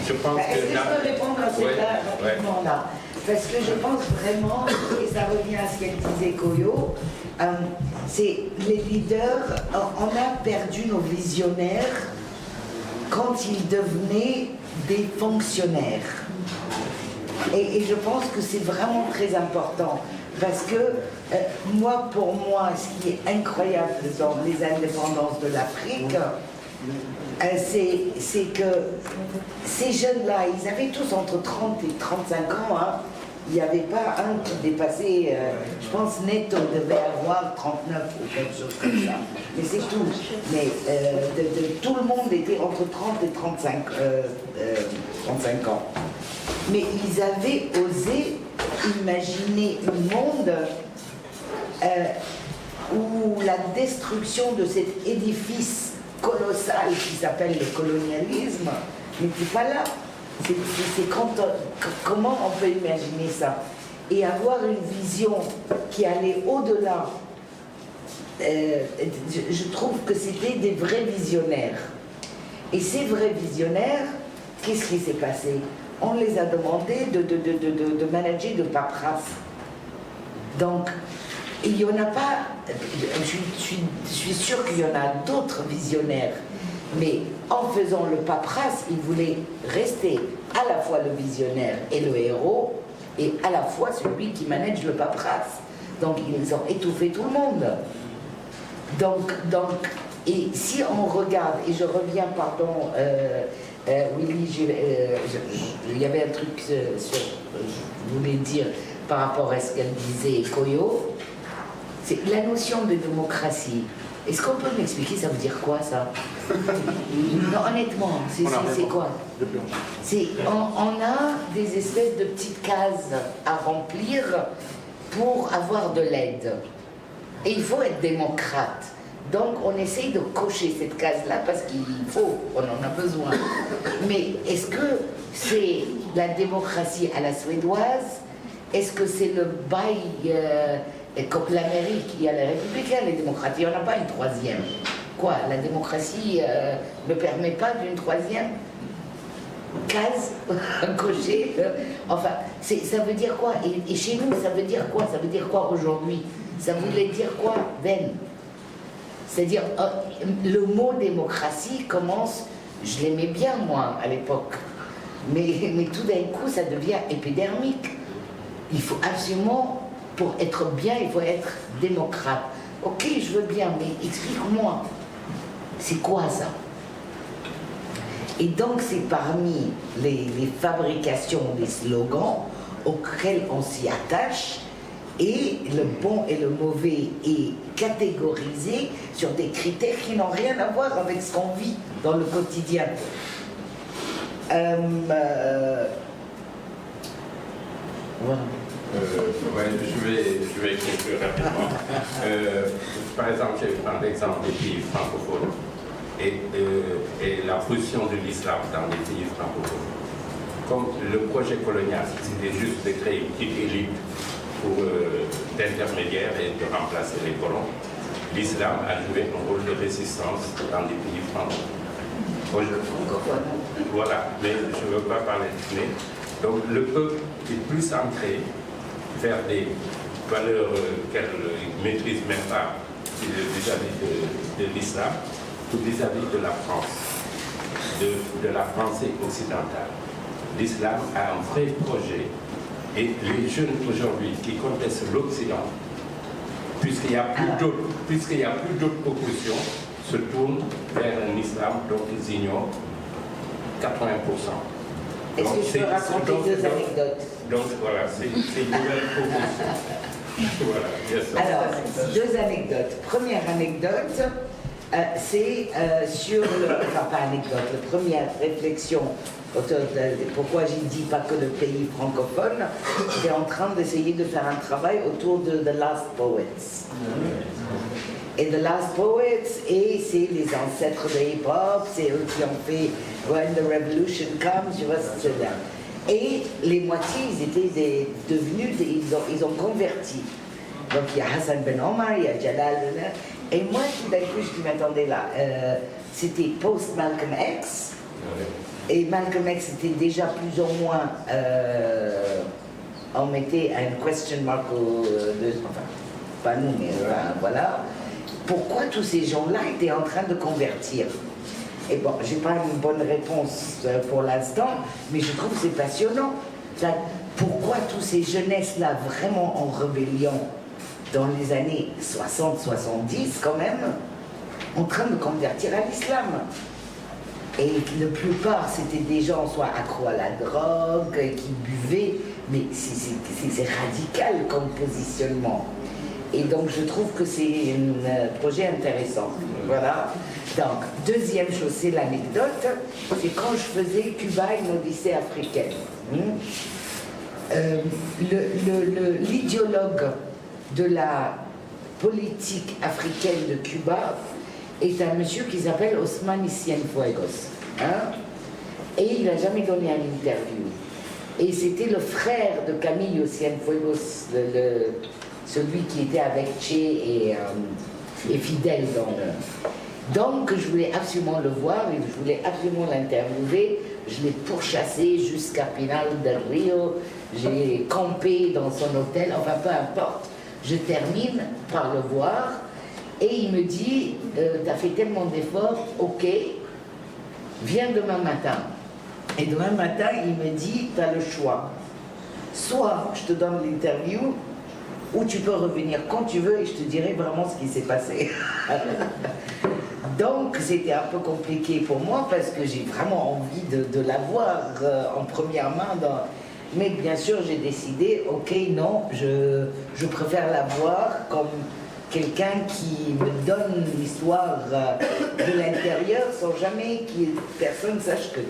Je pense que... Est-ce que je peux répondre à cette rapidement-là? Parce que je pense vraiment, et ça revient à ce qu'elle disait Koyo, c'est les leaders, on a perdu nos visionnaires quand ils devenaient des fonctionnaires. Et je pense que c'est vraiment très important. Parce que pour moi, ce qui est incroyable dans les indépendances de l'Afrique, c'est que ces jeunes-là, ils avaient tous entre 30 et 35 ans. Hein. Il n'y avait pas un qui dépassait, je pense, Neto devait avoir 39 ou quelque chose comme ça. Mais c'est tout. Mais tout le monde était entre 30 et 35 ans. Mais ils avaient osé imaginer un monde où la destruction de cet édifice colossal qui s'appelle le colonialisme n'était pas là. C'est comment on peut imaginer ça et avoir une vision qui allait au-delà. Je trouve que c'était des vrais visionnaires. Et ces vrais visionnaires, qu'est-ce qui s'est passé? On les a demandé de manager de paperasse. Donc, il n'y en a pas, je suis sûre qu'il y en a d'autres visionnaires, mais en faisant le paperasse, ils voulaient rester à la fois le visionnaire et le héros, et à la fois celui qui manage le paperasse. Donc, ils ont étouffé tout le monde. Donc, et si on regarde, et je reviens, pardon, Willy, il y avait un truc je voulais dire par rapport à ce qu'elle disait, Koyo, c'est la notion de démocratie. Est-ce qu'on peut m'expliquer ça veut dire quoi ça? Non, honnêtement, c'est quoi? On a des espèces de petites cases à remplir pour avoir de l'aide. Et il faut être démocrate. Donc on essaye de cocher cette case-là parce qu'il faut, on en a besoin. Mais est-ce que c'est la démocratie à la suédoise? Est-ce que c'est le bail comme l'Amérique? Il y a les républicains, les démocrates, il n'y en a pas une troisième. Quoi, la démocratie ne permet pas d'une troisième case cochée? Enfin, ça veut dire quoi? Et chez nous, ça veut dire quoi? Ça veut dire quoi aujourd'hui? Ça voulait dire quoi, Ben? C'est-à-dire, le mot démocratie commence, je l'aimais bien moi à l'époque, mais tout d'un coup ça devient épidermique. Il faut absolument, pour être bien, il faut être démocrate. Ok, je veux bien, mais explique-moi, c'est quoi ça? Et donc c'est parmi les fabrications des slogans auxquels on s'y attache. Et le bon et le mauvais est catégorisé sur des critères qui n'ont rien à voir avec ce qu'on vit dans le quotidien. Voilà. Ouais, je vais conclure rapidement. Par exemple, je prends l'exemple des pays francophones et la position de l'islam dans les pays francophones. Comme le projet colonial, c'était juste de créer une petite élite d'intermédiaires et de remplacer les colons, l'islam a joué un rôle de résistance dans les pays francophones. Voilà, mais je ne veux pas parler de mais. Donc le peuple est plus ancré vers des valeurs qu'elle ne maîtrise même pas vis-à-vis de l'islam ou vis-à-vis de la France, de la pensée occidentale. L'islam a un vrai projet. Et les jeunes aujourd'hui qui contestent l'Occident, puisqu'il n'y a plus d'autres propositions, se tournent vers un islam dont ils ignorent 80%. Est-ce que je peux raconter deux anecdotes? Donc voilà, c'est une nouvelle proposition. Voilà, yes. Alors, deux anecdotes. Première anecdote, c'est sur enfin pas anecdote, la première réflexion autour de pourquoi j'ai dit pas que le pays francophone, j'étais en train d'essayer de faire un travail autour de The Last Poets. Et The Last Poets, et c'est les ancêtres de hip-hop, c'est eux qui ont fait When the Revolution Comes, tu vois, c'est là. Et les moitiés, ils étaient devenus, ils ont converti. Donc il y a Hassan Ben Omar, il y a Jalal, et moi tout d'un coup je dis, mais attendez là, c'était post-Malcolm X, et Malcolm X était déjà plus ou moins, on mettait un question mark enfin, pas nous, mais voilà, pourquoi tous ces gens-là étaient en train de convertir? Et bon, j'ai pas une bonne réponse pour l'instant, mais je trouve que c'est passionnant, Pourquoi tous ces jeunesses-là vraiment en rébellion dans les années 60-70 quand même, en train de convertir à l'islam. Et la plupart, c'était des gens soit accros à la drogue, qui buvaient, mais c'est radical comme positionnement. Et donc je trouve que c'est un projet intéressant. Voilà. Donc, deuxième chose, c'est l'anecdote, c'est quand je faisais Cuba, une odyssée africaine. L'idéologue de la politique africaine de Cuba est un monsieur qui s'appelle Ousmane Cienfuegos. Hein? Et il n'a jamais donné une interview. Et c'était le frère de Camilo Cienfuegos, celui qui était avec Che et Fidel dans le... Donc je voulais absolument le voir et je voulais absolument l'interviewer. Je l'ai pourchassé jusqu'à Pinal del Rio. J'ai campé dans son hôtel, enfin peu importe. Je termine par le voir et il me dit t'as fait tellement d'efforts, ok, viens demain matin. Et demain matin, il me dit t'as le choix. Soit je te donne l'interview, ou tu peux revenir quand tu veux et je te dirai vraiment ce qui s'est passé. Donc c'était un peu compliqué pour moi parce que j'ai vraiment envie de la voir en première main. Mais bien sûr j'ai décidé, ok non, je préfère la voir comme quelqu'un qui me donne l'histoire de l'intérieur sans jamais que personne sache que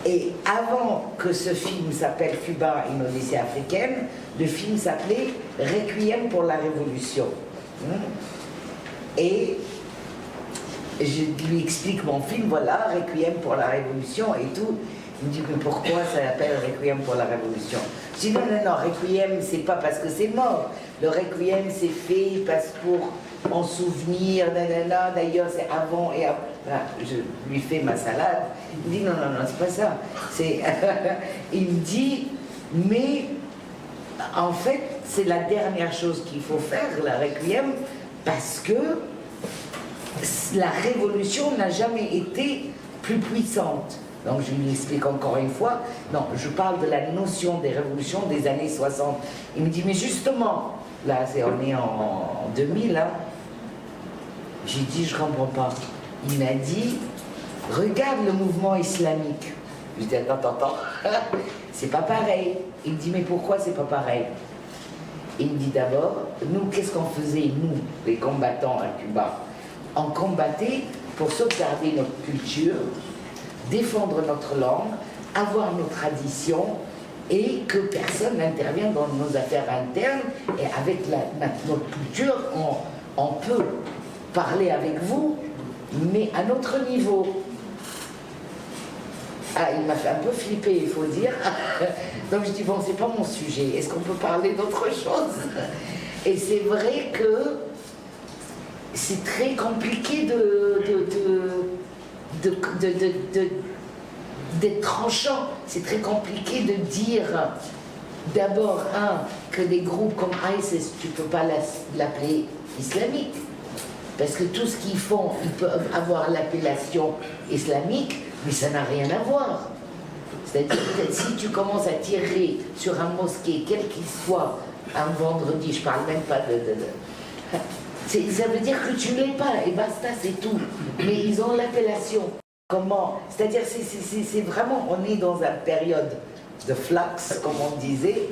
Et avant que ce film s'appelle Cuba, une odyssée africaine, le film s'appelait Requiem pour la Révolution. Et je lui explique mon film, voilà, Requiem pour la Révolution et tout. Il me dit, mais pourquoi ça s'appelle Requiem pour la Révolution? Je dis, non, Requiem, c'est pas parce que c'est mort. Le Requiem, c'est fait parce pour en souvenir, d'ailleurs, c'est avant et après. Je lui fais ma salade. Il dit, non, c'est pas ça. Il me dit, mais en fait, c'est la dernière chose qu'il faut faire, la Requiem, parce que la révolution n'a jamais été plus puissante. Donc je lui explique encore une fois, non, je parle de la notion des révolutions des années 60. Il me dit, mais justement, là, on est en 2000, hein. J'ai dit, je comprends pas. Il m'a dit, regarde le mouvement islamique. Je dis, attends, c'est pas pareil. Il me dit, mais pourquoi c'est pas pareil? Il me dit d'abord, nous, qu'est-ce qu'on faisait, nous, les combattants à Cuba? On combattait pour sauvegarder notre culture, défendre notre langue, avoir nos traditions et que personne n'intervienne dans nos affaires internes. Et avec notre culture, on peut parler avec vous, mais à notre niveau. Ah, il m'a fait un peu flipper, il faut dire. Donc je dis, bon, c'est pas mon sujet, est-ce qu'on peut parler d'autre chose? Et c'est vrai que c'est très compliqué d'être tranchant. C'est très compliqué de dire d'abord, que des groupes comme ISIS, tu ne peux pas l'appeler islamique. Parce que tout ce qu'ils font, ils peuvent avoir l'appellation islamique, mais ça n'a rien à voir. C'est-à-dire que si tu commences à tirer sur un mosquée, quel qu'il soit, un vendredi, je ne parle même pas ça veut dire que tu ne l'es pas, et basta, c'est tout. Mais ils ont l'appellation. Comment? C'est-à-dire, c'est vraiment, on est dans une période de flux, comme on disait,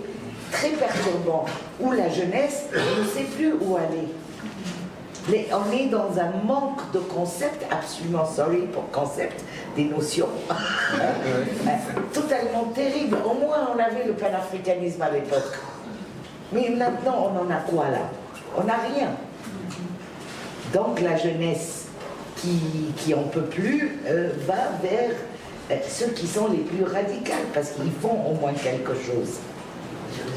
très perturbant, où la jeunesse ne sait plus où aller. Mais on est dans un manque de concepts, absolument, sorry pour concept, des notions, totalement terrible. Au moins, on avait le panafricanisme à l'époque. Mais maintenant, on en a quoi là? On n'a rien. Donc la jeunesse qui en peut plus va vers ceux qui sont les plus radicaux, parce qu'ils font au moins quelque chose.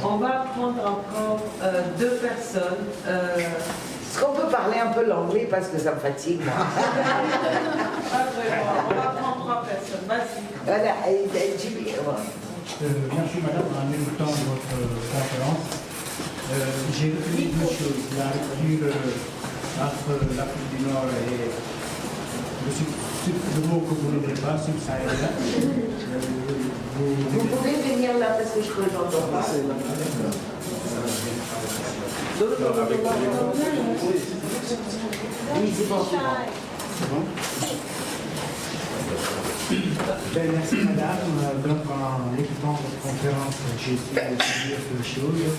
On va prendre encore deux personnes. Est-ce qu'on peut parler un peu l'anglais parce que ça me fatigue, moi? Pas vraiment. On va prendre trois personnes. Vas-y. Voilà. Merci madame, en même temps de votre conférence. J'ai retenu deux choses. La rupture entre l'Afrique du Nord et le mot que vous n'aurez pas, subsahélien. Vous pouvez venir là que je peux j'entends pas. Oui, c'est bon. Ben, merci madame. Donc en écoutant votre conférence, j'ai su deux choses.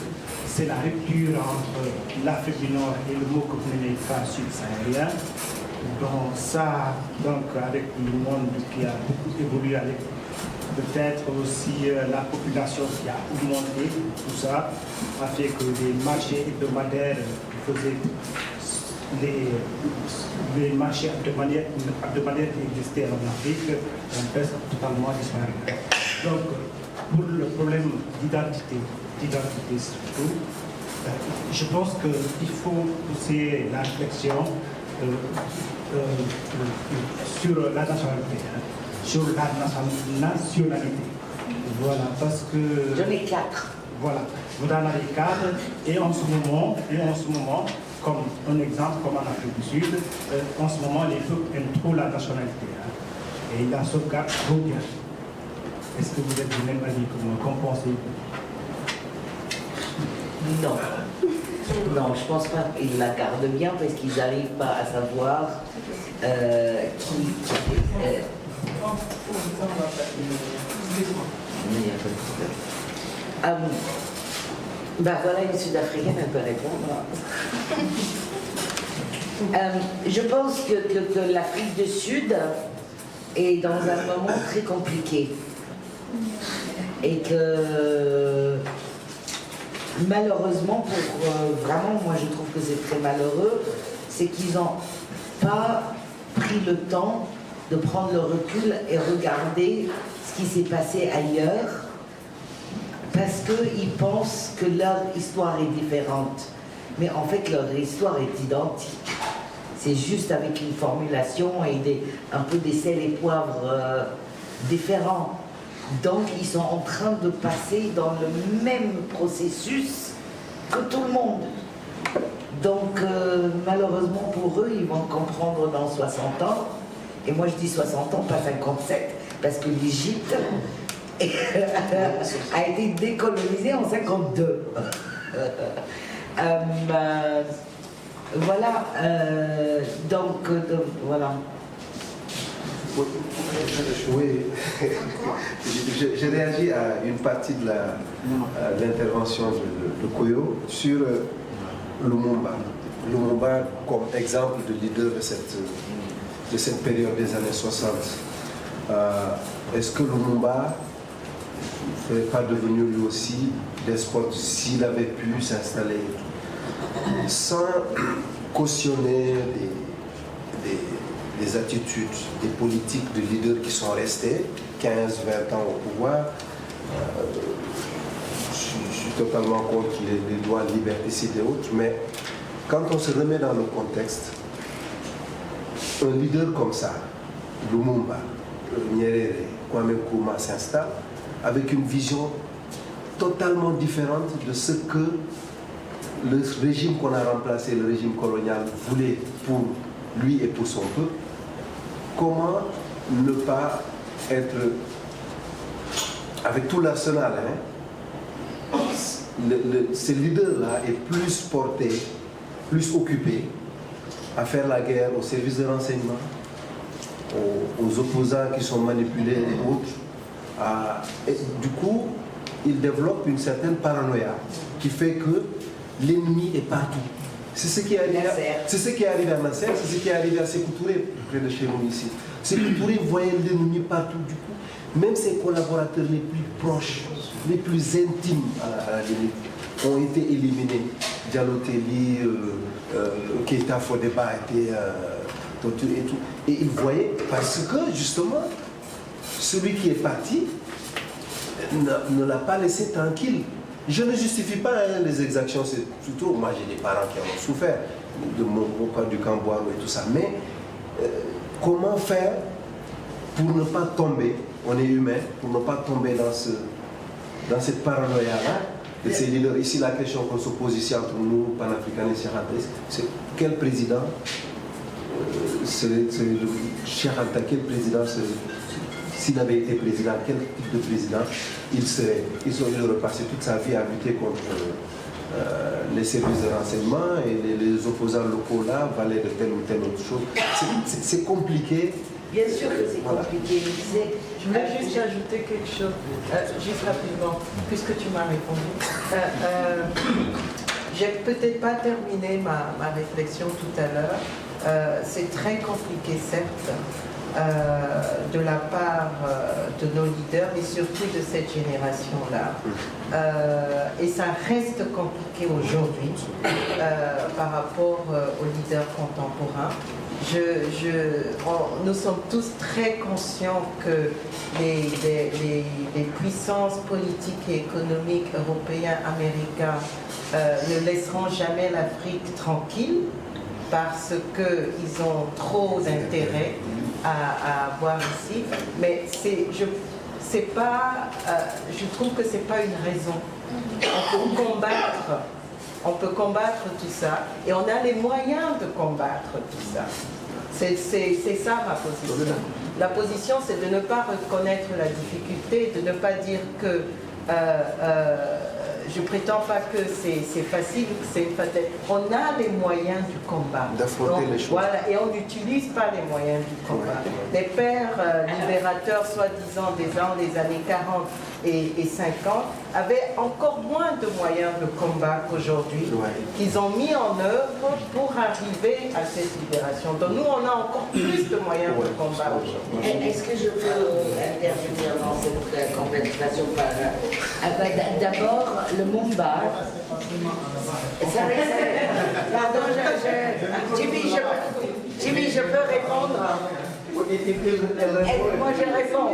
C'est la rupture entre l'Afrique du Nord et le mot que vous n'avez pas subsahárien. Donc ça, donc avec le monde qui a beaucoup évolué, avec peut-être aussi la population qui a augmenté, tout ça a fait que les marchés hebdomadaires faisaient les marchés hebdomadaires qui existaient en Afrique ont presque totalement disparu. Donc, pour le problème d'identité surtout, je pense qu'il faut pousser la réflexion sur la nationalité, sur la nationalité. Voilà, parce que... J'en ai 4. Voilà, vous en avez 4, et en ce moment, comme un exemple, comme en Afrique du Sud, en ce moment, les peuples aiment trop la nationalité. Et ils la sauvegardent trop bien. Est-ce que vous êtes du même avis que moi? Qu'en pensez-vous? Non. Non, je pense pas qu'ils la gardent bien parce qu'ils n'arrivent pas à savoir qui... Ben voilà, une Sud-Africaine, elle peut répondre. Je pense que l'Afrique du Sud est dans un moment très compliqué. Et que malheureusement, vraiment, moi je trouve que c'est très malheureux, c'est qu'ils n'ont pas pris le temps de prendre le recul et regarder ce qui s'est passé ailleurs, parce qu'ils pensent que leur histoire est différente. Mais en fait, leur histoire est identique. C'est juste avec une formulation et un peu des sels et poivres différents. Donc, ils sont en train de passer dans le même processus que tout le monde. Donc, malheureusement pour eux, ils vont comprendre dans 60 ans. Et moi, je dis 60 ans, pas 57, parce que l'Égypte a été décolonisée en 52. Voilà. Donc, voilà. Oui, j'ai réagi à une partie de l'intervention de Koyo sur Lumumba. Lumumba comme exemple de leader de cette période des années 60. Est-ce que Lumumba ne serait pas devenu lui aussi despote s'il avait pu s'installer sans cautionner des attitudes, des politiques de leaders qui sont restés 15-20 ans au pouvoir? Je suis totalement contre les droits, liberticides et autres, mais quand on se remet dans le contexte, un leader comme ça, Lumumba, Nyerere, Kwame Nkrumah s'installe avec une vision totalement différente de ce que le régime qu'on a remplacé, le régime colonial, voulait pour lui et pour son peuple. Comment ne pas être, avec tout l'arsenal, ce leader-là est plus porté, plus occupé à faire la guerre aux services de renseignement, aux opposants qui sont manipulés et autres. Et du coup, il développe une certaine paranoïa qui fait que l'ennemi est partout. C'est ce qui est arrivé à Nasser, c'est ce qui est arrivé à Sékou Touré, près de chez nous ici. Sékou Touré voyait l'ennemi partout, du coup. Même ses collaborateurs les plus proches, les plus intimes à la limite, ont été éliminés. Diallo Telli, Keita Fodeba a été torturé et tout. Et il voyait, parce que justement, celui qui est parti ne l'a pas laissé tranquille. Je ne justifie pas les exactions, c'est plutôt, moi j'ai des parents qui en ont souffert, de mon cas du Camboire et tout ça, mais comment faire pour ne pas tomber, on est humain, pour ne pas tomber dans cette paranoïa-là de ces leaders. Ici la question qu'on se pose ici entre nous, panafricanistes, c'est quel président, c'est le Cheikh Anta, quel président s'il avait été président, quel type de président il serait. Il aurait passé toute sa vie à lutter contre les services de renseignement et les opposants locaux là valaient de telle ou telle autre chose. C'est compliqué. Bien sûr que c'est compliqué. Je voulais juste ajouter quelque chose, juste rapidement, puisque tu m'as répondu. J'ai peut-être pas terminé ma réflexion tout à l'heure. C'est très compliqué, certes, de la part de nos leaders et surtout de cette génération-là. Et ça reste compliqué aujourd'hui par rapport aux leaders contemporains. Nous sommes tous très conscients que les puissances politiques et économiques européennes, américaines ne laisseront jamais l'Afrique tranquille parce qu'ils ont trop d'intérêt à avoir ici. Mais je trouve que ce n'est pas une raison. On peut combattre tout ça et on a les moyens de combattre tout ça. C'est ça ma position. La position, c'est de ne pas reconnaître la difficulté, de ne pas dire que je prétends pas que c'est facile, que c'est facile. On a les moyens du combat. D'affronter les choses. Voilà, et on n'utilise pas les moyens du combat. Les pères libérateurs, soi-disant des années 40 et 50, avaient encore moins de moyens de combat qu'aujourd'hui, qu'ils ont mis en œuvre pour arriver à cette libération. Donc nous, on a encore plus de moyens de combat aujourd'hui. Est-ce que je peux intervenir dans cette conversation? D'abord, le Mumba. Pardon, Jimmy, je peux répondre? Moi, je réponds.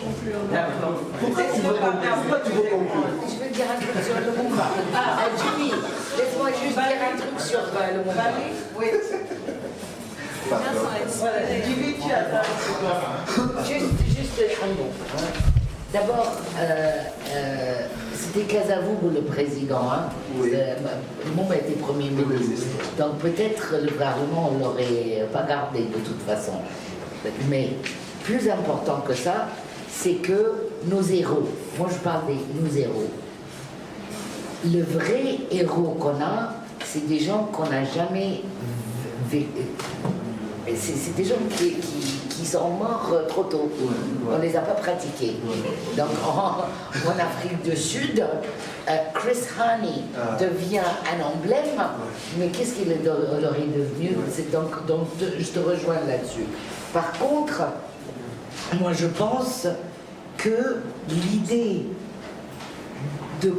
Je veux dire un truc sur le Mumba. Jimmy, laisse-moi juste dire un truc sur le Mumba. Oui. Jimmy, tu as juste un mot. D'abord, c'était Kasavubu le président. Le Mumba était premier ministre. Donc peut-être le Parlement ne l'aurait pas gardé de toute façon. Mais plus important que ça, c'est que nos héros, moi je parle de nos héros, le vrai héros qu'on a, c'est des gens qu'on n'a jamais vécu. C'est des gens qui sont morts trop tôt. On ne les a pas pratiqués. Donc en Afrique du Sud, Chris Hani devient un emblème, mais qu'est-ce qu'il aurait devenu? Donc je te rejoins là-dessus. Par contre, moi je pense que l'idée de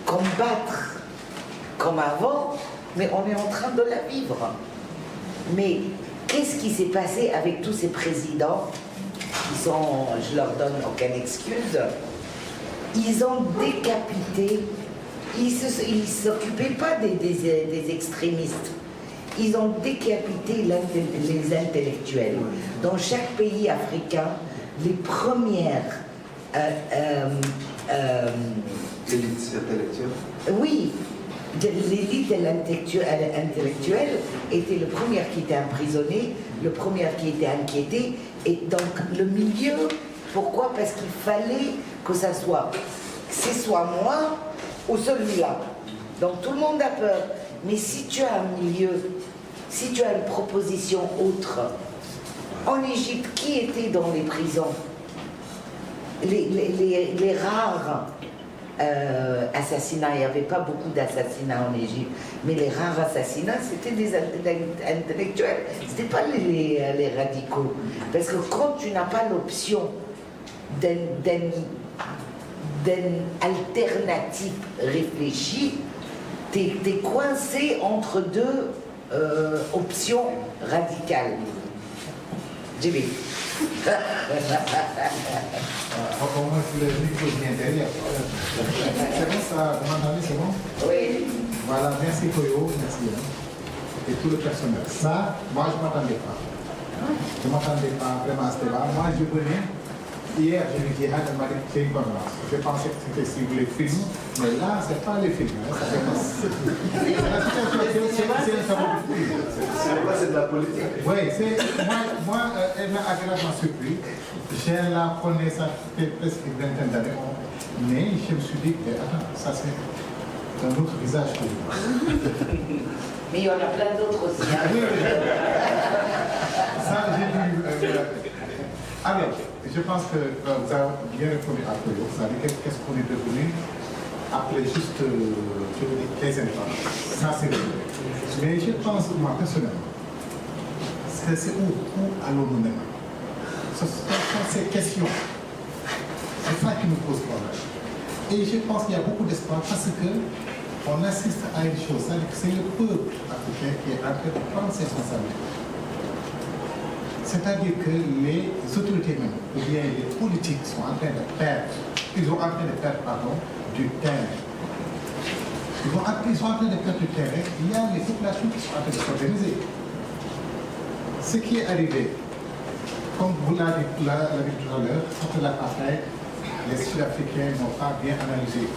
combattre comme avant, mais on est en train de la vivre. Mais qu'est-ce qui s'est passé avec tous ces présidents qui sont, je leur donne aucune excuse, ils ont décapité, ils ne s'occupaient pas des extrémistes, ils ont décapité les intellectuels. Dans chaque pays africain, les premières L'élite intellectuelle. Oui, l'élite intellectuelle était le premier qui était emprisonné, le premier qui était inquiété, et donc le milieu, pourquoi? Parce qu'il fallait que ce soit moi ou celui-là. Donc tout le monde a peur. Mais si tu as un milieu, si tu as une proposition autre, en Égypte, qui était dans les prisons? Les rares assassinats, il n'y avait pas beaucoup d'assassinats en Égypte, mais les rares assassinats, c'était des intellectuels, ce n'était pas les radicaux. Parce que quand tu n'as pas l'option d'une alternative réfléchie, tu es coincé entre deux options radicales. Jimmy. Encore moins sur les micros intérieurs. C'est bon ça, vous m'entendez, c'est bon? Oui. Voilà, merci Koyo, merci. Et tout le personnel. Ça, moi je ne m'attendais pas. Je ne m'attendais pas vraiment à ce débat. Moi je venais Hier, j'ai vu Jihad, elle m'a dit que c'est une conférence. Je pensais que c'était sur les films, mais là, ce n'est pas les films. Hein, ça c'est de la politique. Oui, moi, elle m'a agréablement surpris. Je la connais, ça fait presque une vingtaine d'années. Mais je me suis dit, attends, ça c'est un autre visage que Mais il y en a plein d'autres aussi. Hein. Ça, j'ai vu. Alors, je pense que vous avez bien répondu à Koyo. Vous savez qu'est-ce qu'on est devenu après juste, je veux dire, 15 ans. Ça, c'est vrai. Mais je pense, moi, personnellement, c'est où allons-nous maintenant? Ce sont ces questions. C'est ça qui nous pose problème. Et je pense qu'il y a beaucoup d'espoir parce qu'on assiste à une chose, c'est-à-dire que c'est le peuple africain qui est en train de prendre ses responsabilités. C'est-à-dire que les autorités même, ou bien les politiques sont en train de perdre, ils sont en train de perdre, du terrain. Ils sont en train de perdre du terrain, il y a les populations qui sont en train de s'organiser. Ce qui est arrivé, comme vous l'avez dit tout à l'heure, contre l'apartheid, les Sud-Africains n'ont pas bien analysé.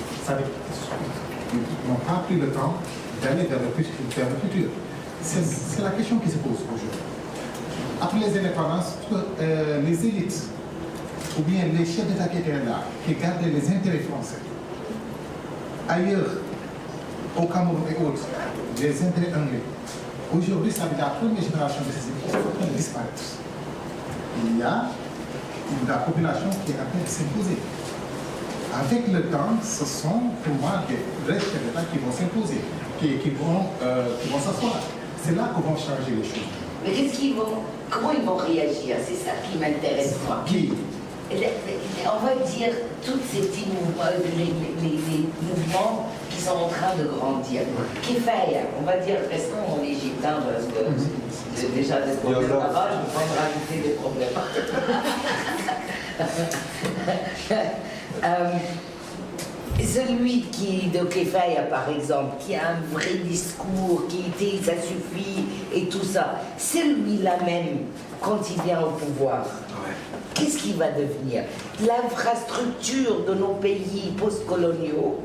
Ils n'ont pas pris le temps d'aller vers le futur. C'est la question qui se pose aujourd'hui. Après les indépendances, les élites, ou bien les chefs d'État qui étaient là, qui gardaient les intérêts français, ailleurs, au Cameroun et autres, les intérêts anglais, aujourd'hui, ça veut dire la première génération de ces élites qui sont en train de disparaître. Il y a la population qui est en train de s'imposer. Avec le temps, ce sont pour moi des vrais chefs d'État qui vont s'imposer, qui vont s'asseoir. C'est là qu'on va changer les choses. Mais comment ils vont réagir? C'est ça qui m'intéresse, moi. Qui? On va dire tous ces petits mouvements, les mouvements qui sont en train de grandir. Kifaya, on va dire, restons en égyptien parce que j'ai déjà des problèmes là-bas, je ne peux pas rajouter des problèmes. Celui de Kefaya, par exemple, qui a un vrai discours, qui dit ça suffit et tout ça, c'est lui-là même, quand il vient au pouvoir, qu'est-ce qu'il va devenir? L'infrastructure de nos pays post-coloniaux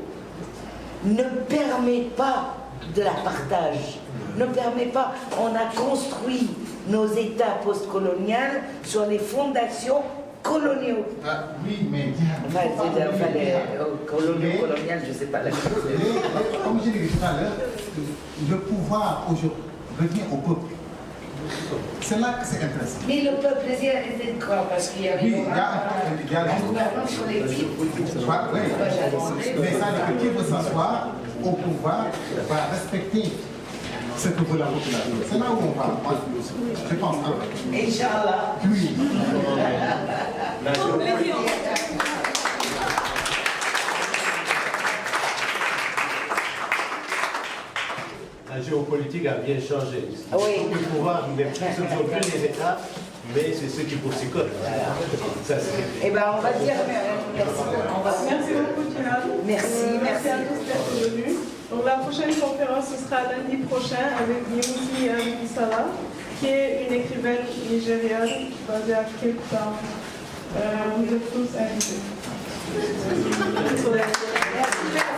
ne permet pas de la partage, ne permet pas. On a construit nos États post-coloniaux sur les fondations coloniaux. Ah, oui, mais enfin, colonial, je ne sais pas la chose. Comme je l'ai dit tout à l'heure, le pouvoir aujourd'hui revient au peuple. C'est là que c'est intéressant. Mais le peuple, c'est quoi? Parce qu'il y a la gouvernance collective. Oui, mais ça veut dire que qui veut s'asseoir au pouvoir va respecter ce que veut la population. C'est là où on parle. Je pense. Inch'Allah. Oui. La géopolitique a bien changé. Oui. Le pouvoir n'est plus les États, mais c'est ceux qui boursicotent. Eh bien, on va dire merci. Merci beaucoup, Tina. Merci à tous d'être venus. Donc, la prochaine conférence, ce sera lundi prochain avec Yemisi Bisala, qui est une écrivaine nigériane basée à Cape Town. Vous êtes tous invités. Merci.